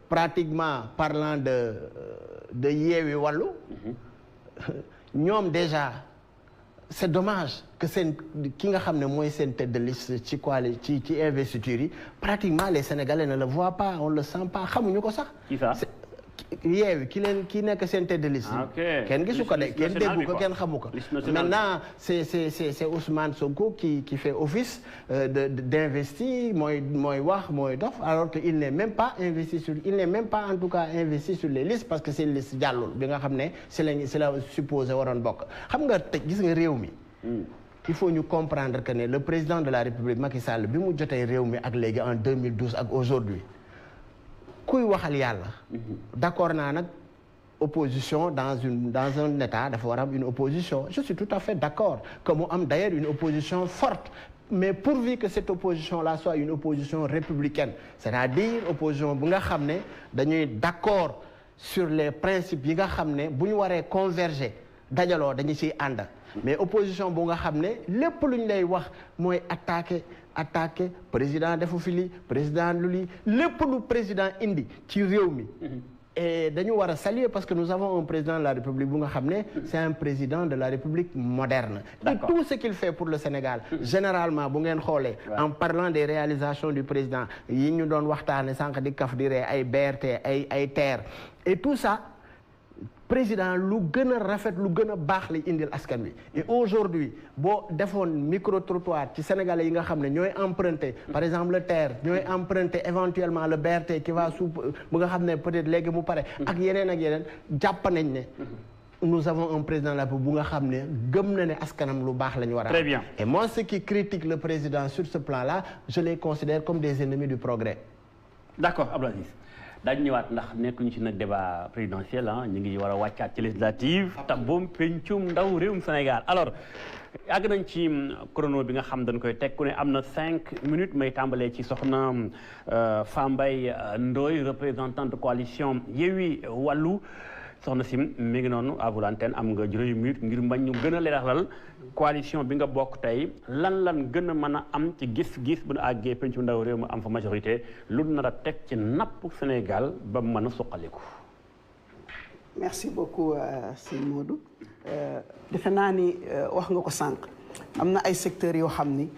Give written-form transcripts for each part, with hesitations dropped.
pratiquement parlant de Yewwi Wallu ñoom déjà c'est dommage que seen ki nga xam ne mooy seen tête de liste ci ci investiture yi pratiquement les Sénégalais ne le voient pas on le sent pas xamuñu ko sax. Yewwi ki nekk seen tête de liste. kenn gisu ko de kenn déggu ko kenn xamu ko. maintenant c'est Ousmane Sonko qui fait office d'investi mooy wax mooy dof alors que il n'est même pas en tout cas investi sur les listes parce que c'est liste jàllul bi nga xam ne c'est la supposé waroon bokk xam nga tey gis nga réew mi. il faut ñu comprendre que ne le président de la République Macky Sall bi mu jotee réew mi ak léegi en 2012 ak aujourd'hui kuy waxal yàlla. d'accord naa nag opposition dans un état dafa war a am une opposition je suis tout à fait d'accord que mu am d'ailleurs une opposition forte mais pourvu que cette opposition là soit une opposition républicaine c'est-à-dire opposition bu nga xam ne dañuy d'accord sur les principes yi nga xam ne bu ñu waree converger dajaloo dañu ciy ànd mais opposition bu nga xam ne lépp lu ñu lay wax mooy attaquer président defu fi lii président lu lii lépp lu président indi ci réew mi et dañu war a saluer parce que nous avons un président de la République bu nga xam ne c'est un président de la République moderne et tout ce qu'il fait pour le Sénégal généralement bu ngeen xoolee en parlant des réalisations du président yi ñu doon waxtaane sànq di kaf di ree ay BRT ay TER et tout ça président lu gën a rafet lu gën a baax lay indil askan wi et aujourd'hui boo defoon micro-trottoir ci sénégalais yi nga xam ne ñooy emprunter par exemple le TER ñooy emprunter éventuellement le BRT qui va sous bu nga xam ne peut-être léegi mu pare ak yeneen jàpp nañ ne nous avons un président de la République bu nga xam ne gëm na ne askanam lu baax la ñu war a. Très bien. Et moi ceux qui critiquent le président sur ce plan-là je les considère comme des ennemis du progrès. D'accord Abdou Aziz daañu ñëwaat ndax nekkuñu ci nag débat présidentiel ñu ngi war a wàccaat ci législative te boom pencum ndaw réewum Sénégal alors yàgg nañ ci chrono bi nga xam dañ koy teg ku ne am na 5 minutes may tàmbalee ci soxna Fambaye Ndoye représentante de coalition Yewwi Wallu soxna si mi ngi noonu à vous l'antenne am nga juróomi minute ngir mbañ ñu gën a leeralal coalition bi nga bokk tey lan gën a mën a am ci gis-gis bu nu àggee pencu ndaw réew mu am fa majorité lu nar a teg ci napp Sénégal ba mën a suqaliku. merci beaucoup sëñ Modou defe naa ni wax nga ko sànq am na ay secteurs yoo xam ni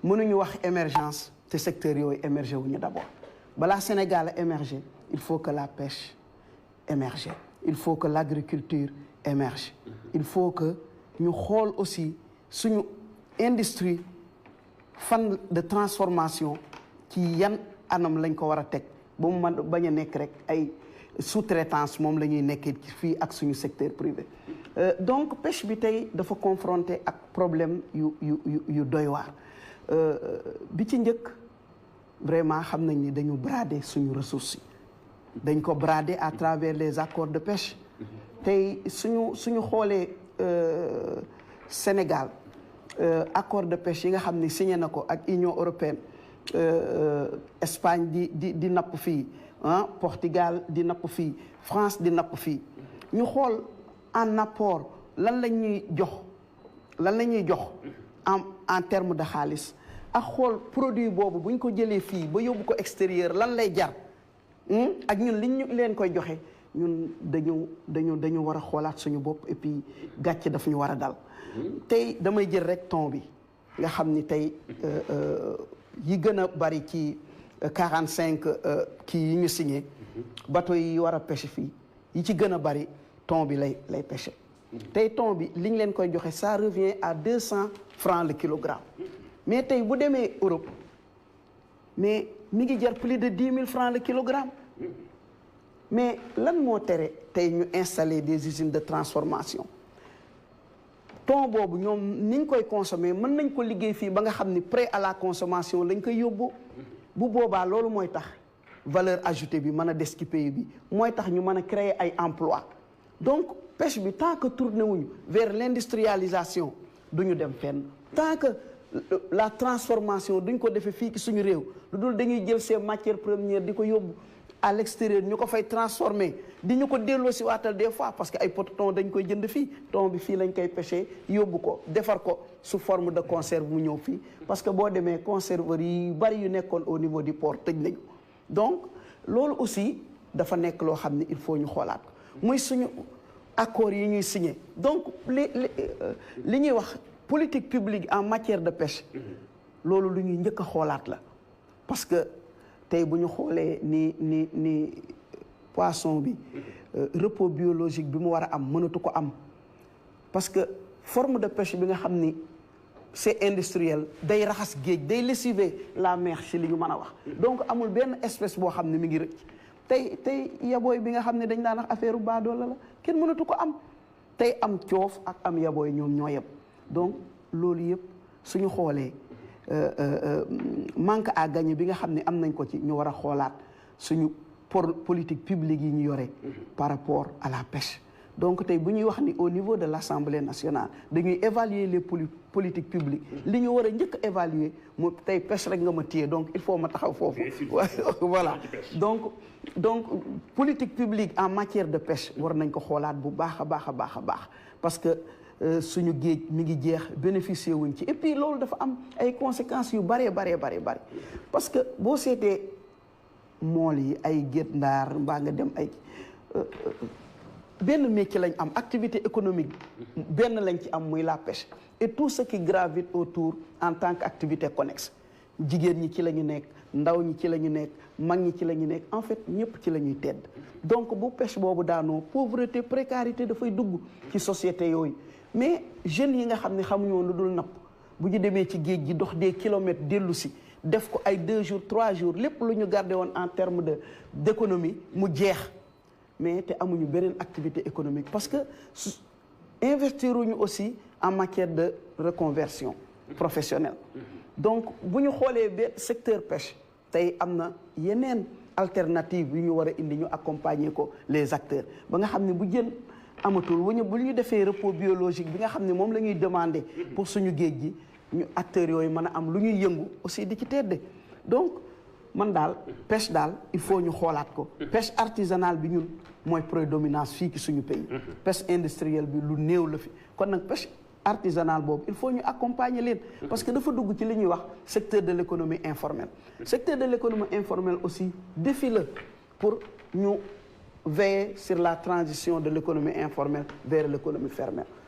mënuñu wax émergence te secteurs yooyu émerger wuñu d'abord balaa Sénégal a émerger il faut que la pêche émerge il faut que l'agriculture émerge il faut que ñu xool aussi suñu industrie fan de transformation ci yan anam lañ ko war a teg ba mu mën bañ a nekk rek ay sous-traitance moom la ñuy nekkee fii ak suñu secteur privé donc pêche bi tey dafa confronté ak problème yu doy waar bi ci njëkk vraiment xam nañ ni dañu brader suñu ressources yi dañ ko brader à travers les accords de pêche tey suñu xoolee Sénégal accord de pêche yi nga xam ne signé na ko ak Union européenne Espagne di napp fii Portugal di napp fii France di napp fii ñu xool en apport lan la ñuy jox en terme de xaalis ak xool produit boobu bu ñu ko jëlee fii ba yóbbu ko extérieur lan lay jar ak ñun liñ ñu leen koy joxe ñun dañu war a xoolaat suñu bopp et puis gàcce daf ñu war a dal tey damay jël rek ton bi nga xam ni tey yi gën a bari ci 45 kii yi ñu signé bateau yi war a pêche fii yi ci gën a bari ton bi lay pêche tey ton bi liñ leen koy joxe ça revient à 200 francs le kilogramme mais tey bu demee Europe mais mi ngi jar plus de 10 000 francs le kilogramme mais lan moo tere tey ñu installer des usines de transformation thon boobu ñoom niñ koy consommer mën nañ ko liggéey fii ba nga xam ni prêt à la consommation lañ koy yóbbu bu boobaa loolu mooy tax valeur ajoutée bi mën a des ci pays bi mooy tax ñu mën a créer ay emploi donc pêche bi tant que tourné wuñu vers l'industrialisation duñu dem fenn tant que la transformation duñ ko defee fii ci suñu réew lu dul dañuy jël ces matières premières di ko yóbbu à l'extérieur ñu ko fay transformer di ñu ko delloo si waatal des fois parce que ay pot thon dañ koy jënd fii thon bi fii lañ koy pêcher yóbbu ko defar ko sous forme de conserve mu ñëw fii parce que boo demee conserverie yu bari yu nekkoon au niveau du port tëj nañu donc loolu aussi dafa nekk loo xam ne il faut ñu xoolaat ko muy suñu accords yi ñuy signé donc li ñuy wax politique publique en matière de pêche loolu lu ñuy njëkk a xoolaat la parce que tey bu ñu xoolee ni poisson bi repos biologique bi mu war a am mënatu ko am parce que forme de pêche bi nga xam ni c'est industriel day raxas géej day lessiver la mer ci li ñu mën a wax donc amul benn espèce boo xam ne mi ngi rëcc tey yabooy bi nga xam ne dañ daan wax affaire baadoola la kenn mënatu ko am tey am coof ak am yabooy ñoom ñoo yem donc loolu yëpp suñu xoolee manque à gagner bi nga xam ne am nañ ko ci ñu war a xoolaat suñu politique publique yi ñu yore par rapport à la pêche donc tey bu ñuy wax ni au niveau de l'Assemblée nationale dañuy évaluer les politiques publiques li ñu war a njëkk a évaluer mu tey pêche rek nga ma téye donc il faut ma taxaw foofu voilà donc politique publique en matière de pêche war nañ ko xoolaat bu baax a baax a baax a baax parce que suñu géej mi ngi jeex bénéficier wuñ ci et puis loolu dafa am ay conséquences yu bëree parce que boo seetee mool yi ay Guet Ndar mbaa nga dem ay benn métier lañ am activité économique benn lañ ci am muy la pêche et tout ce qui gravite autour en tant qu'activité connexe jigéen ñi ci la ñu nekk ndaw ñi ci la ñu nekk mag ñi ci la ñu nekk en fait ñëpp ci la ñuy tedd donc bu pêche boobu daanoo pauvreté précarité dafay dugg ci société yooyu mais jeunes yi nga xam ne xamuñu woon lu dul napp bu ñu demee ci géej gi dox des kilomètres dellu si def ko ay 2 jours 3 jours lépp lu ñu gardé woon en terme d'économie mu jeex mais te amuñu beneen activité économique parce que investiruñu aussi en matière de reconversion professionnelle donc bu ñu xoolee ba secteur pêche tey am na yeneen alternative yu ñu war a indi ñu accompagner ko les acteurs ba nga xam ne bu jën amatul bu ñu defee repos biologique bi nga xam ne moom la ñuy demander pour suñu géej gi ñu acteurs yooyu mën a am lu ñuy yëngu aussi di ci tedde donc man daal pêche daal il faut ñu xoolaat ko pêche artisanale bi ñun mooy prédominance fii ci suñu pays pêche industrielle bi lu néew la fi kon nag pêche artisanale boobu il faut ñu accompagner leen parce que dafa dugg ci li ñuy wax secteur de l'économie informelle secteur de l'économie informelle aussi défi la pour ñu veiller sur la transition de l'économie informelle vers l'économie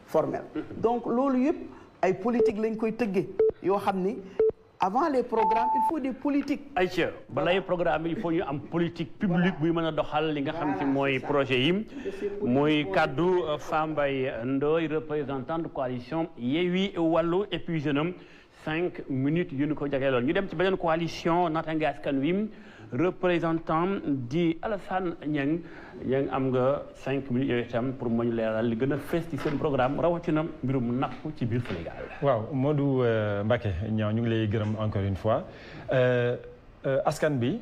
formelle donc loolu yëpp ay politique lañ koy tëggee yoo xam ni avant les programmes il faut des politiques. ayca balay programme il faut ñu am politique publique buy mën a doxal li nga xam ci mooy projet yi mooy kaddu Fambaye Ndoye représentante coalition Yewwi Wallu et puis jeune homme 5 minutes yu ñu ko jagleeloon ñu dem ci beneen coalition Natangué Askan Wi représentant di Alassane Niang am nga 5 minutes yooyu itam pour ma ñu leeral li gën a fees ci seen programme rawatina mbirum napp ci biir Sénégal. waaw Modou Mbacké ñaaw ñu ngi lay gërëm encore une fois askan bi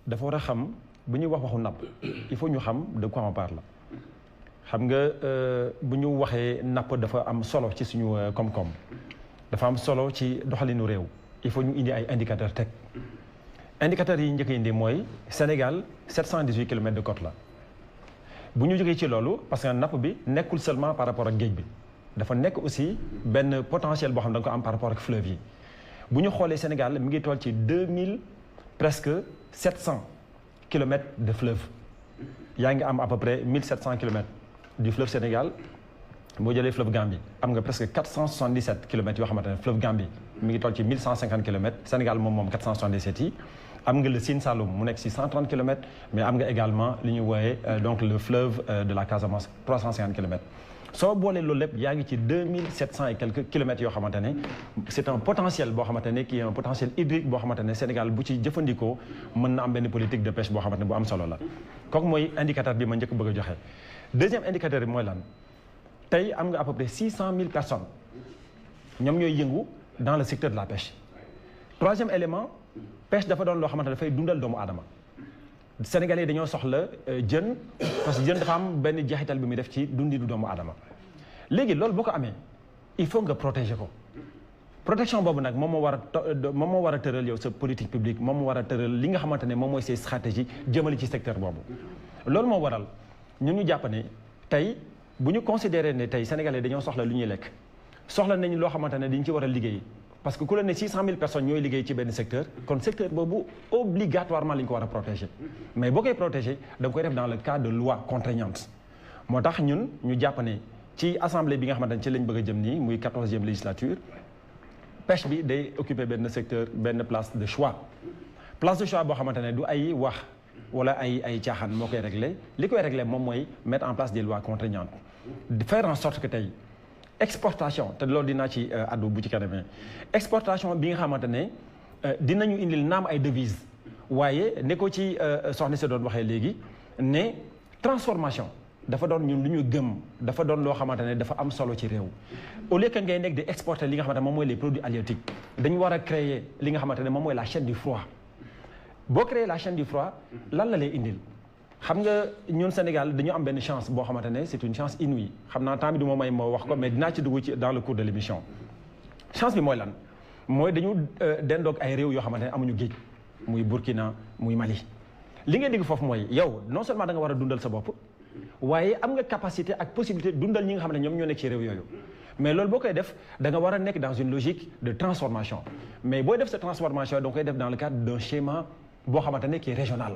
dafa war a xam bu ñuy wax waxu napp il faut ñu xam de quoi on parle xam nga bu ñu waxee napp dafa am solo ci suñu koom-koom dafa am solo ci doxalinu réew il faut ñu indi ay indicateurs teg. indicateurs yi njëkk indi mooy Sénégal 718 kilomètres de côte la bu ñu jógee ci loolu parce que napp bi nekkul seulement par rapport ak géej bi dafa nekk aussi benn potentiel boo xam ne da nga ko am par rapport ak fleuve yi bu ñu xoolee Sénégal mi ngi toll ci 2000 presque 700 kilomètres de fleuve yaa ngi am à peu près 1700 kilomètres du fleuve Sénégal boo jëlee fleuve Gambie am nga presque 477 kilomètres yoo xamante ne fleuve Gambie mi ngi toll ci 1150 kilomètres Sénégal moom 477 yi am nga le Sine Saloum mu nekk ci 130 kilomètres mais am nga également li ñu wooyee donc le fleuve de la Casamance 350 kilomètres soo boolee loolu lépp yaa ngi ci 2700 et quelques kilomètres yoo xamante ne c'est un potentiel boo xamante ne qui est un potentiel hydrique boo xamante ne Sénégal bu ci jëfandikoo mën na am benn politique de pêche boo xamante ne bu am solo la kooku mooy indicateur bi ma njëkk bëgg a joxe deuxième indicateur bi mooy lan tey am nga à peu près 600 000 personnes ñoom ñooy yëngu dans le secteur de la pêche troisième élément pêche dafa doon loo xamante ne dafay dundal doomu aadama Sénégalais dañoo soxla jën parce que jën dafa am benn jeexital bi muy def ci dundi du doomu aadama léegi loolu boo ko amee il faut nga protéger ko protection boobu nag moom moo war a tëral yow sa politique publique moom moo war a tëral li nga xamante ne moom mooy ses stratégies jëmale ci secteur boobu loolu moo waral ñun ñu jàpp ne tey bu ñu considéré ne tey Sénégalais dañoo soxla lu ñuy lekk soxla nañ loo xamante ne dañ ci war a liggéey parce que ku la ne 600 000 personnes ñooy liggéey ci benn secteur kon secteur boobu obligatoirement li ñu ko war a protéger mais boo koy protéger da nga koy def dans le cadre de loi contraignante moo tax ñun ñu jàpp ne ci assemblée bi nga xamante ne ci lañ bëgg a jëm nii muy 14e législature pêche bi day occuper benn secteur benn place de choix boo xamante ne du ay wax wala ay caaxaan moo koy réglé li koy réglé moom mooy mettre en place des lois contraignantes faire en sorte que tey exportation te loolu dinaa ci addu bu ci kanamee exportation bi nga xamante ne dinañu indil naam ay devises waaye ne ko ci soxna si doon waxee léegi ne transformation dafa doon ñun lu ñu gëm dafa doon loo xamante ne dafa am solo ci réew au lieu que ngay nekk di exporter li nga xamante ne moom mooy les produits halieutiques dañu war a créer li nga xamante ne moom mooy la chaîne du froid boo créer la chaîne du froid lan la lay indil xam nga ñun Sénégal dañu am benn chance boo xamante ne c'est une chance inouïe xam naa temps bi du ma may moo wax ko mais dinaa ci dugg ci dans le cours de l'émission chance bi mooy lan mooy dañu dendoog ay réew yoo xamante ne amuñu géej muy Burkina muy Mali li ngay dégg foofu mooy yow non seulement da nga war a dundal sa bopp waaye am nga capacité ak possibilité dundal ñi nga xam ne ñoom ñoo nekk ci réew yooyu mais loolu boo koy def da nga war a nekk dans une logique de transformation mais booy def sa transformation da nga koy def dans le cadre d'un schéma boo xamante ne qui est régional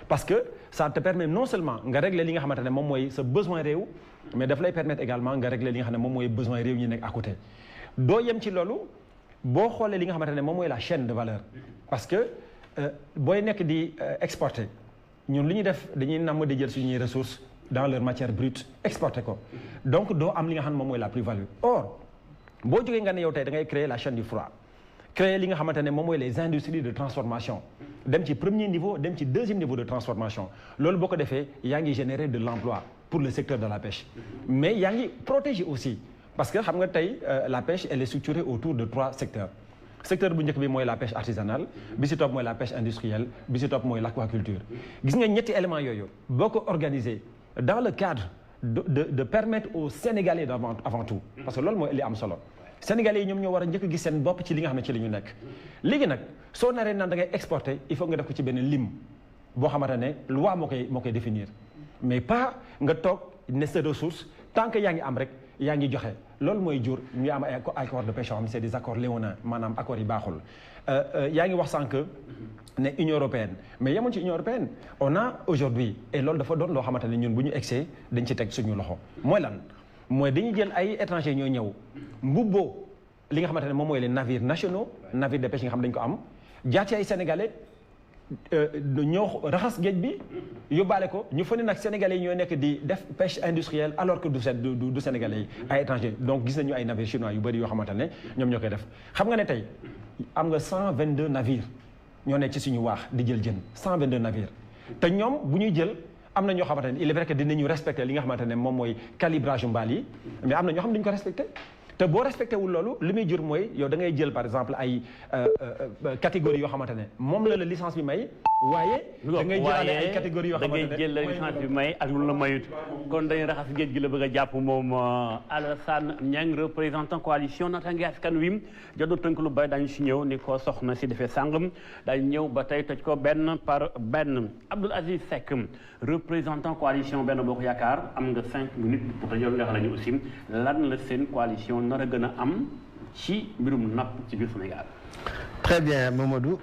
parce que ça te permet non seulement nga régler li nga xamante ne moom mooy sa besoin réew mais daf lay permettre également nga régler li nga xam ne moom mooy besoin réew ñi nekk à côté doo yem ci loolu boo xoolee li nga xamante ne moom mooy la chaîne de valeur parce que booy nekk di exporter ñun li ñuy def dañuy namm di jël suñuy ressources dans leur matière brute exporter ko donc doo am li nga xam ne moom mooy la plus-value or boo jógee nga ne yow tey da ngay créer la chaîne du froid créer li nga xamante ne moom mooy les industries de transformation dem ci premier niveau dem ci deuxième niveau de transformation loolu boo ko defee yaa ngi générer de l'emploi pour le secteur de la pêche mais yaa ngi protéger aussi parce que xam nga tey la pêche elle est structurée autour de 3 secteurs secteur bu njëkk bi mooy la pêche artisanale bi si topp mooy la pêche industrielle bi si topp mooy l'aquaculture gis nga ñetti éléments yooyu boo ko organiser dans le cadre de permettre aux Sénégalais avant tout parce que loolu mooy li am solo Sénégalais yi ñoom ñoo war a njëkk a gis seen bopp ci li nga xam ne ci la ñu nekk léegi nag soo naree naan da ngay exporter il faut nga def ko ci benn lim boo xamante ne loi moo koy définir mais pas nga toog ne sa ressource tant que yaa ngi am rek yaa ngi joxe loolu mooy jur ñu am ay accords de pêche yoo xam ne c'est des accords léonins maanaam accords yi baaxul yaa ngi wax sànq ne Union européenne mais yemoon ci Union européenne on a aujourd'hui et loolu dafa doon loo xamante ne ñun bu ñu egsee dañ ci teg suñu loxo mooy lan mooy dañuy jël ay étrangers ñoo ñëw mbubboo li nga xamante ne moom mooy les navires nationaux navires de pêche yi nga xam dañ ko am jaar ci ay sénégalais ñoo raxas géej bi yóbbaale ko ñu fa ne nag sénégalais yi ñoo nekk di def pêche industrielle alors que du sénégalais yi ay étrangers donc gis nañu ay navires chinois yu bëri yoo xamante ne ñoom ñoo koy def xam nga ne tey am nga 122 navires ñoo nekk ci suñu waax di jël jën 122 navires te ñoom bu ñuy jël am na ñoo xamante ne il est vrai que dinañu respecter li nga xamante ne moom mooy calibrage mbaal yi mais am na ñoo xam ne duñu ko respecter te boo respecté wul loolu li muy jur mooy yow da ngay jël par exemple ay catégories yoo xamante ne moom la licence bi may waaye da ngay jëlaale ay catégories yoo xamante ne da ngay jël la licence bi may ak lu la mayut kon dañuy raxas géej gi la bëgg a jàpp moom Alassane Niang représentant coalition Natangué Askan Wi jot tënk lu bay daañu si ñëw ni ko soxna si defee sàngam daañu ñëw ba tey toj ko benn par benn Abdoul Aziz Seck représentant coalition Benno Bokk Yaakaar am nga 5 minutes pour te nga xam ne aussi lan la seen coalition nar a gën a am ci mbirum napp ci biir Sénégal. Très bien Mamadou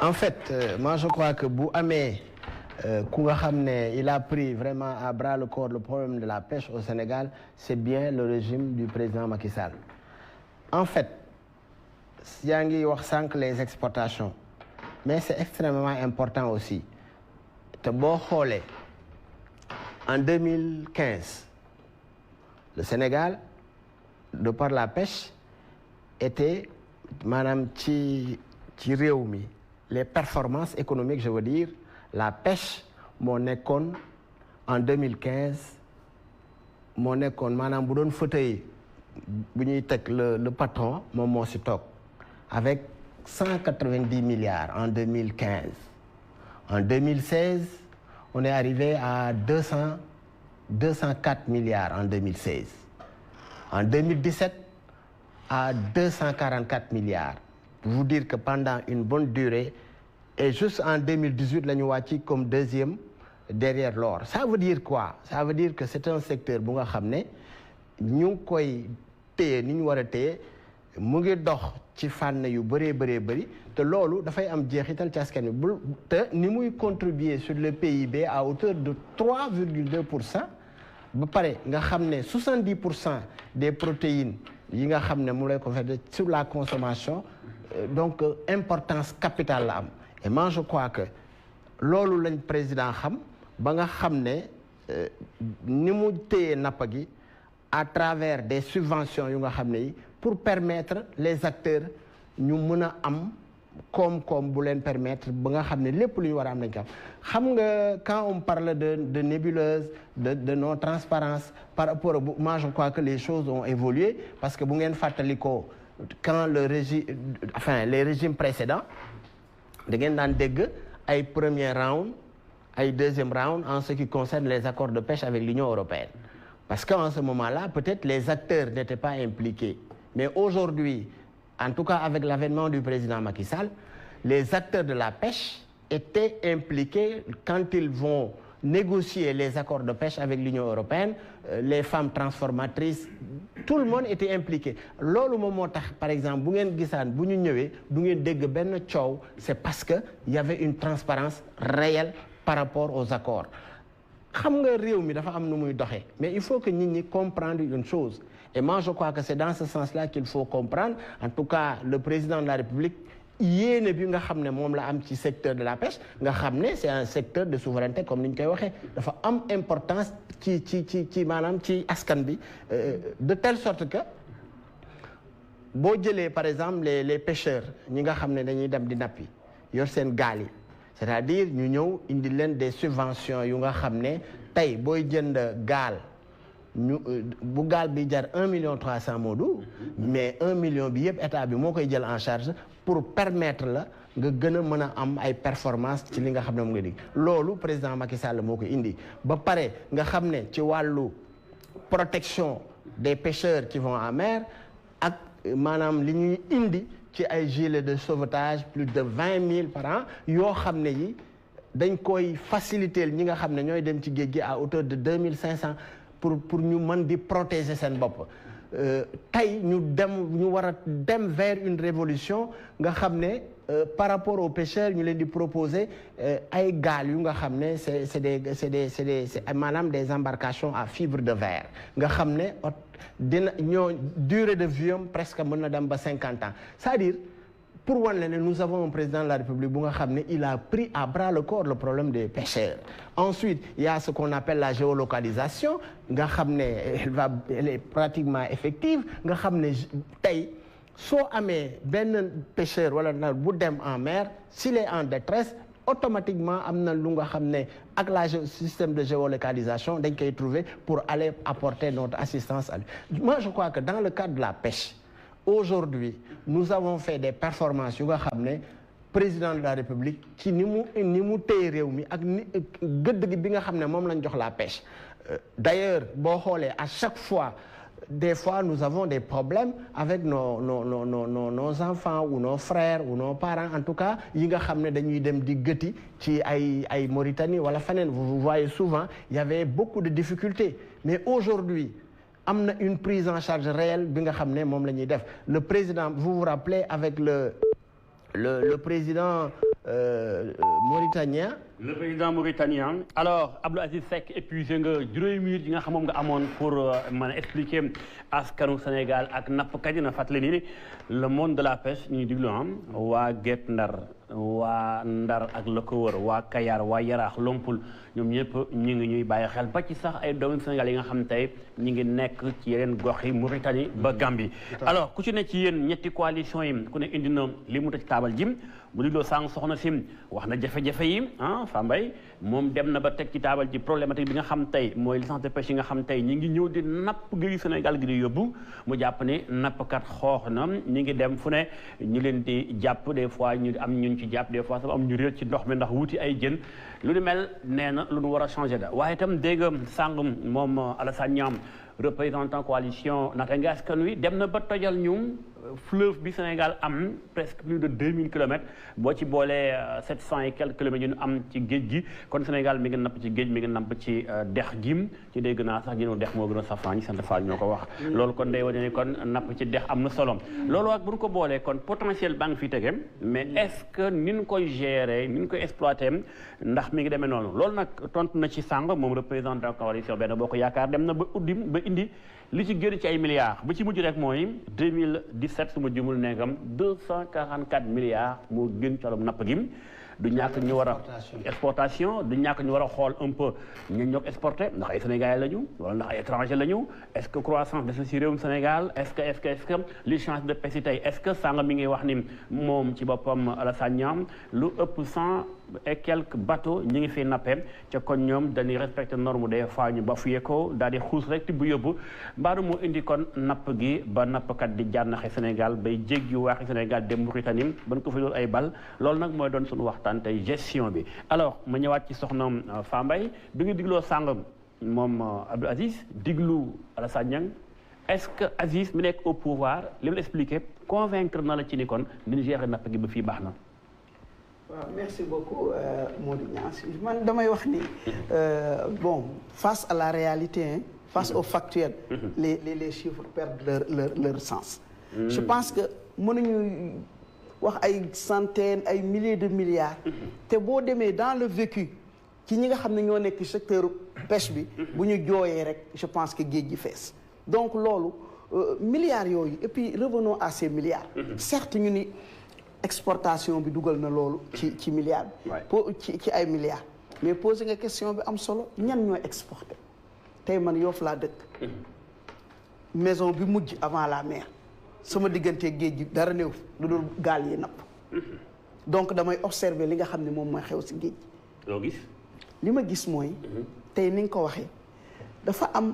en fait moi je crois que bu amee ku nga xam ne il a pris vraiment à bras le corps le problème de la pêche au Sénégal c'est bien le régime du président Macky Sall en fait yaa ngi wax sànq les exportations mais c'est extrêmement important aussi te boo xoolee en 2015 le Sénégal de par la pêche était maanaam ci réew mi les performances économiques je veux dire la pêche moo nekkoon en 2015 moo nekkoon maanaam bu doon fauteuil bu ñuy teg le patron moom moo si toog avec 190 milliards en 2015 en 2016 on est arrivé à 204 milliards en 2016 en 2017 à 244 milliards pour vous dire que pendant une bonne durée et juste en 2018 la ñu wàcc comme deuxième derrière l'or ça veut dire quoi ça veut dire que c'est un secteur bu nga xam ne ñu ngi koy téye ni ñu war a téye mu ngi dox ci fànn yu bëree bëri te loolu dafay am jeexital ci askan wi te ni muy contribuer sur le PIB à hauteur de 3,2%. ba pare nga xam ne 70% des protéines yi nga xam ne mu lay ko fait sur la consommation donc importance capitale la am et moi je crois que loolu lañ président xam ba nga xam ne ni mu téye napp gi à travers des subventions yu nga xam ne yi pour permettre les acteurs ñu mën a am koom-koom bu leen permettre ba nga xam ne lépp lu ñu war a am nañ ko xam nga quand on parle de nébuleuse de non transparence par rapport à moi je crois que les choses ont évolué parce que bu ngeen fàttalikoo quand les régimes précédents da ngeen daan dégg ay premier round ay deuxième round en ce qui concerne les accords de pêche avec l'Union européenne parce qu'en ce moment-là peut-être les acteurs n'étaient pas impliqués mais aujourd'hui en tout cas avec l'avènement du président Macky Sall, les acteurs de la pêche étaient impliqués quand ils vont négocier les accords de pêche avec l'Union européenne, les femmes transformatrices, tout le monde était impliqué. Loolu moom moo tax par exemple bu ngeen gisaan bu ñu ñëwee du ngeen dégg benn coow, c'est parce que il y avait une transparence réelle par rapport aux accords. Xam nga réew mi dafa am nu muy doxee, mais il faut que nit ñi comprendre une chose. Et moi, je crois que c'est dans ce sens-là qu'il faut comprendre. En tout cas, le président de la République, yéene bi nga xam ne moom la am ci secteur de la pêche nga xam ne c'est un secteur de souveraineté comme ni ñu koy waxee dafa am importance ci maanaam ci askan bi de telle sorte que boo jëlee par exemple les pêcheurs ñi nga xam ne dañuy dem di nappi yor seen gaal yi c'est-à-dire ñu ñëw indi leen des subventions yu nga xam ne tey booy jënd gaal ñu bu gaal bi jar 1,3 million Modou mais 1 million bi yëpp état bi moo koy jël en charge pour permettre la nga gën a mën a am ay performance ci li nga xam ne moom nga dig loolu président Macky Sall moo ko indi ba pare nga xam ne ci wàllu protection des pêcheurs qui vont en mer ak maanaam li ñuy indi ci ay gilets de sauvetage plus de 20 000 par an yoo xam ne yi dañ koy faciliter ñi nga xam ne ñooy dem ci géej gi à hauteur de 2500 pour ñu mën di protéger seen bopp tey ñu war a dem vers une révolution nga xam ne par rapport aux pêcheurs ñu leen di proposer ay gaal yu nga xam ne c'est maanaam des embarcations à fibre de verre nga xam ne durée de vie am presque mën na dem ba 50 ans c'est-à-dire pour wan la ne nous avons un président de la République bu nga xam ne il a pris à bras le corps le problème des pêcheurs. Ensuite il y a ce qu'on appelle la géolocalisation nga xam ne elle est pratiquement effective nga xam ne tey soo amee benn pêcheur wala na bu dem en mer s'il est en détresse automatiquement am na lu nga xam ne ak la système de géolocalisation dañ koy trouver pour aller apporter notre assistance à lui. Moi je crois que dans le cadre de la pêche aujourd'hui nous avons fait des performances yu nga xam ne président de la République ci ni mu téye réew mi ak ni gëdd gi bi nga xam ne moom lañ jox la pêche d'ailleurs boo xoolee à chaque fois des fois nous avons des problèmes avec nos enfants ou nos frères ou nos parents en tout cas yi nga xam ne dañuy dem di gëti ci ay Mauritanie wala feneen vous voyez souvent il y avait beaucoup de difficultés mais aujourd'hui am na une prise en charge réelle bi nga xam ne moom la ñuy def le président vous vous rappelez avec le président mauritanien. Le président mauritanien alors Abdou Aziz Seck épuisé nga juróomi minutes yi nga xam moom nga amoon pour mën a expliquer askanu Sénégal ak nappkat yi na fàttali ni le monde de la pêche ñuy diglu am waa Guet Ndar waa Ndar ak la ko wër waa Kayar waa Yaraax Lompul ñoom ñëpp ñu ngi ñuy bàyyi xel ba ci sax ay doomu Sénégal yi nga xam tey ñu ngi nekk ci yeneen gox yi Mauritanie ba Gambie. Alors ku ci ne ci yéen ñetti coalition yi ku ne indi na li mu tëj taabal jim bu digloo sànq soxna sim wax na jafe-jafe yi Fambaye moom dem na ba teg ci taabal ji problématique bi nga xam tey mooy licence de pêche yi nga xam tey ñi ngi ñëw di napp géej Sénégal gi di yóbbu mu jàpp ne nappkat xoox na ñi ngi dem fu ne ñu leen di jàpp des fois ñu am ñun ci jàpp des fois sax am ñu réer ci ndox mi ndax wuti ay jën lu ni mel nee na lu nu war a changer da waaye itam dégg sàng moom Alassane Niam représentant coalition Natangué Askan Wi dem na ba tojal ñu fleuve bi Sénégal am presque plus de 2000 kilomètres boo ci boolee 700 et quelques kilomètres yu ñu am ci géej gi kon Sénégal mi ngi napp ci géej mi ngi napp ci dex gim ci dégg naa sax jënu dex moo gën a safran ñi sant Fall ñoo ko wax loolu kon day wane ni kon napp ci dex am na solo loolu ak bu ñu ko boolee kon potentiel baa ngi fi tege mais est-ce que ni ñu koy gérer ni ñu koy exploiter ndax mi ngi demee noonu loolu nag tontu na ci sàng moom représentant coalition Benno Bokk Yaakaar dem na ba indi li ci gën ci ay milliards bu ci mujj rek mooy 2017 su ma jumul nekkam 244 milliards moo gën ci wàllum napp gi du ñàkk ñu war a exportation du ñàkk ñu war a xool un peu ñu ñoo ko exporté ndax ay Sénégalais la ñu wala ndax ay étranger la ñu est-ce que croissance des na si réewum Sénégal est-ce que li chance de pêche tey est-ce que sànga mi ngi wax ni moom ci boppam Alassane Niang lu ëpp 100 et quelques bateaux ñi ngi fi nappe ca kon ñoom dañuy respecté norme des fois ñu bafoué ko daal di xuus rek bu yóbbu mbaadu moo indi kon napp gi ba nappkat di jànnaxe Sénégal bay jéggi waaxi Sénégal dem Mauritanie ban ko fi doon ay bal loolu nag mooy doon suñu waxtaan tey gestion bi alors ma ñëwaat ci soxna Fambaye bi nga digloo sàng moom Abdou Aziz diglu Alassane Niang est-ce que Aziz mi nekk au pouvoir li mu expliqué convaincre na la ci ni kon ni ñu gérer napp gi ba fii baax na. waaw merci beaucoup Modou Niass man damay wax ni bon face à la réalité hein, face au factuel les chiffres perdent leur sens. Je pense que mënuñu wax ay centaines ay milliers de milliards. te boo demee dans le vécu ci ñi nga xam ne ñoo nekk secteur pêche bi. bu ñu jooyee rek je pense que géej gi fees. donc loolu milliards yooyu et puis revenons à ces milliards. certes ñu ni exportation bi dugal na loolu. ci milliards bi. ci ay milliards. mais posé nga question bi am solo ñan ñooy exporté tey man Yoff laa dëkk. maison bi mujj avant la mer. sama diggante géej gi dara néew lu dul gaal yi napp. donc damay observer li nga xam ne moom mooy xew si géej gi. loo gis. li ma gis mooy. tey ni nga ko waxee dafa am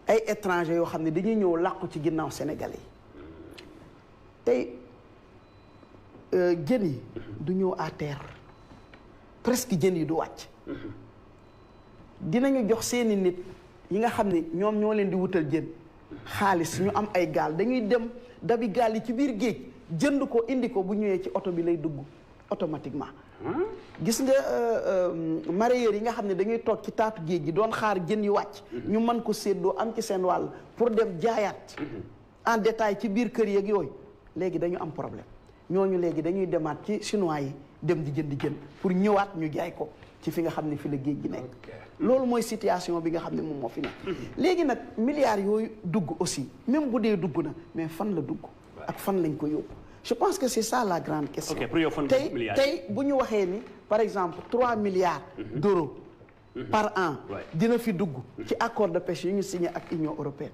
ay étrangers yoo xam ne dañuy ñëw làqu ci ginnaaw Sénégalais yi tey jën yi du ñëw à terre presque jën yi du wàcc. dinañu jox seeni nit yi nga xam ne ñoom ñoo leen di wutal jën. xaalis ñu am ay gaal dañuy dem dabi gaal yi ci biir géej jënd ko indi ko bu ñëwee ci oto bi lay dugg automatiquement. gis nga mareyeurs yi nga xam ne dañuy toog ci taatu géej gi doon xaar jën yu wàcc. ñu mën ko séddoo am ci seen wàll pour dem jaayaat. en détail ci biir kër yeeg yooyu léegi dañu am problème ñooñu léegi dañuy demaat ci chinois yi dem di jën pour ñëwaat ñu jaay ko ci fi nga xam ne fi la géej gi nekk. loolu mooy situation bi nga xam ne moom moo fi nekk. léegi nag milliards yooyu dugg aussi même bu dee dugg na mais fan la dugg. ak fan lañ ko yóbbu. je pense que c'est ça la grande question. tey bu ñu waxee ni par exemple 3 milliards d'euros par an dina fi dugg ci accord de pêche yi ñu signé ak Union européenne.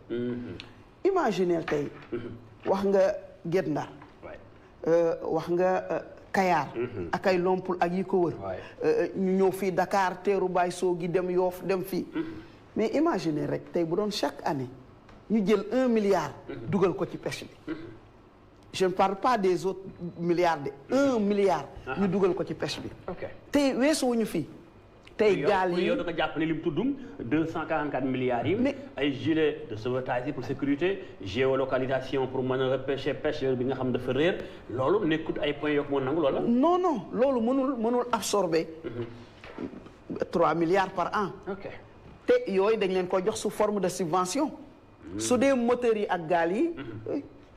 imaginez tey wax nga Guet Ndar wax nga Kayar ak ay Lompul ak yi ko wër ñu ñëw fii Dakar teeru baay soo gi dem Yoff dem fii mais imaginez rek tey bu doon chaque année ñu jël 1 milliard dugal ko ci pêche bi je ne parle pas des autres milliards de 1 milliard ñu dugal ko ci pêche bi tey weesuwuñu fii tey gaal yi yow da nga jàpp ne li mu tuddum 244 milliards yi ay gilet de sauvetage pour sécurité géolocalisation pour mën a repêcher pêcheur bi nga xam dafa réer loolu nekkut ay points yokk moo nangu loola non loolu mënul absorber 3 milliards par an te yooyu dañ leen ko jox sous forme de subvention su dee moteurs yi ak gaal yi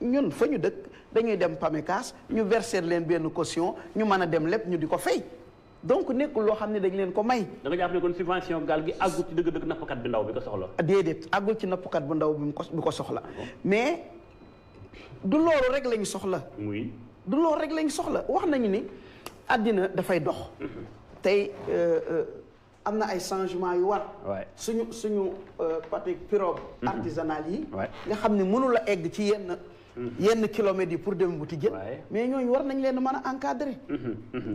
ñun fa ñu dëkk dañuy dem PAMECAS ñu verser leen benn caution ñu mën a dem lépp ñu di ko fay donc nekkul loo xam ne dañ leen ko may. da nga jàpp ne kon subvention gaal gi àggul ci dëgg-dëgg nappkat bi ndaw bi ko soxla. déedéet àggul ci nappkat bu ndaw bi ko soxla mais du loolu rek lañu soxla. muy du loolu rek lañu soxla wax nañu ni àddina dafay dox. tey am na ay changements yu war. suñu pirogue artisanale yi. nga xam ne mënul a egg ci yenn kilomètres yi pour dem wuti jën mais ñooñu war nañ leen mën a encadrer.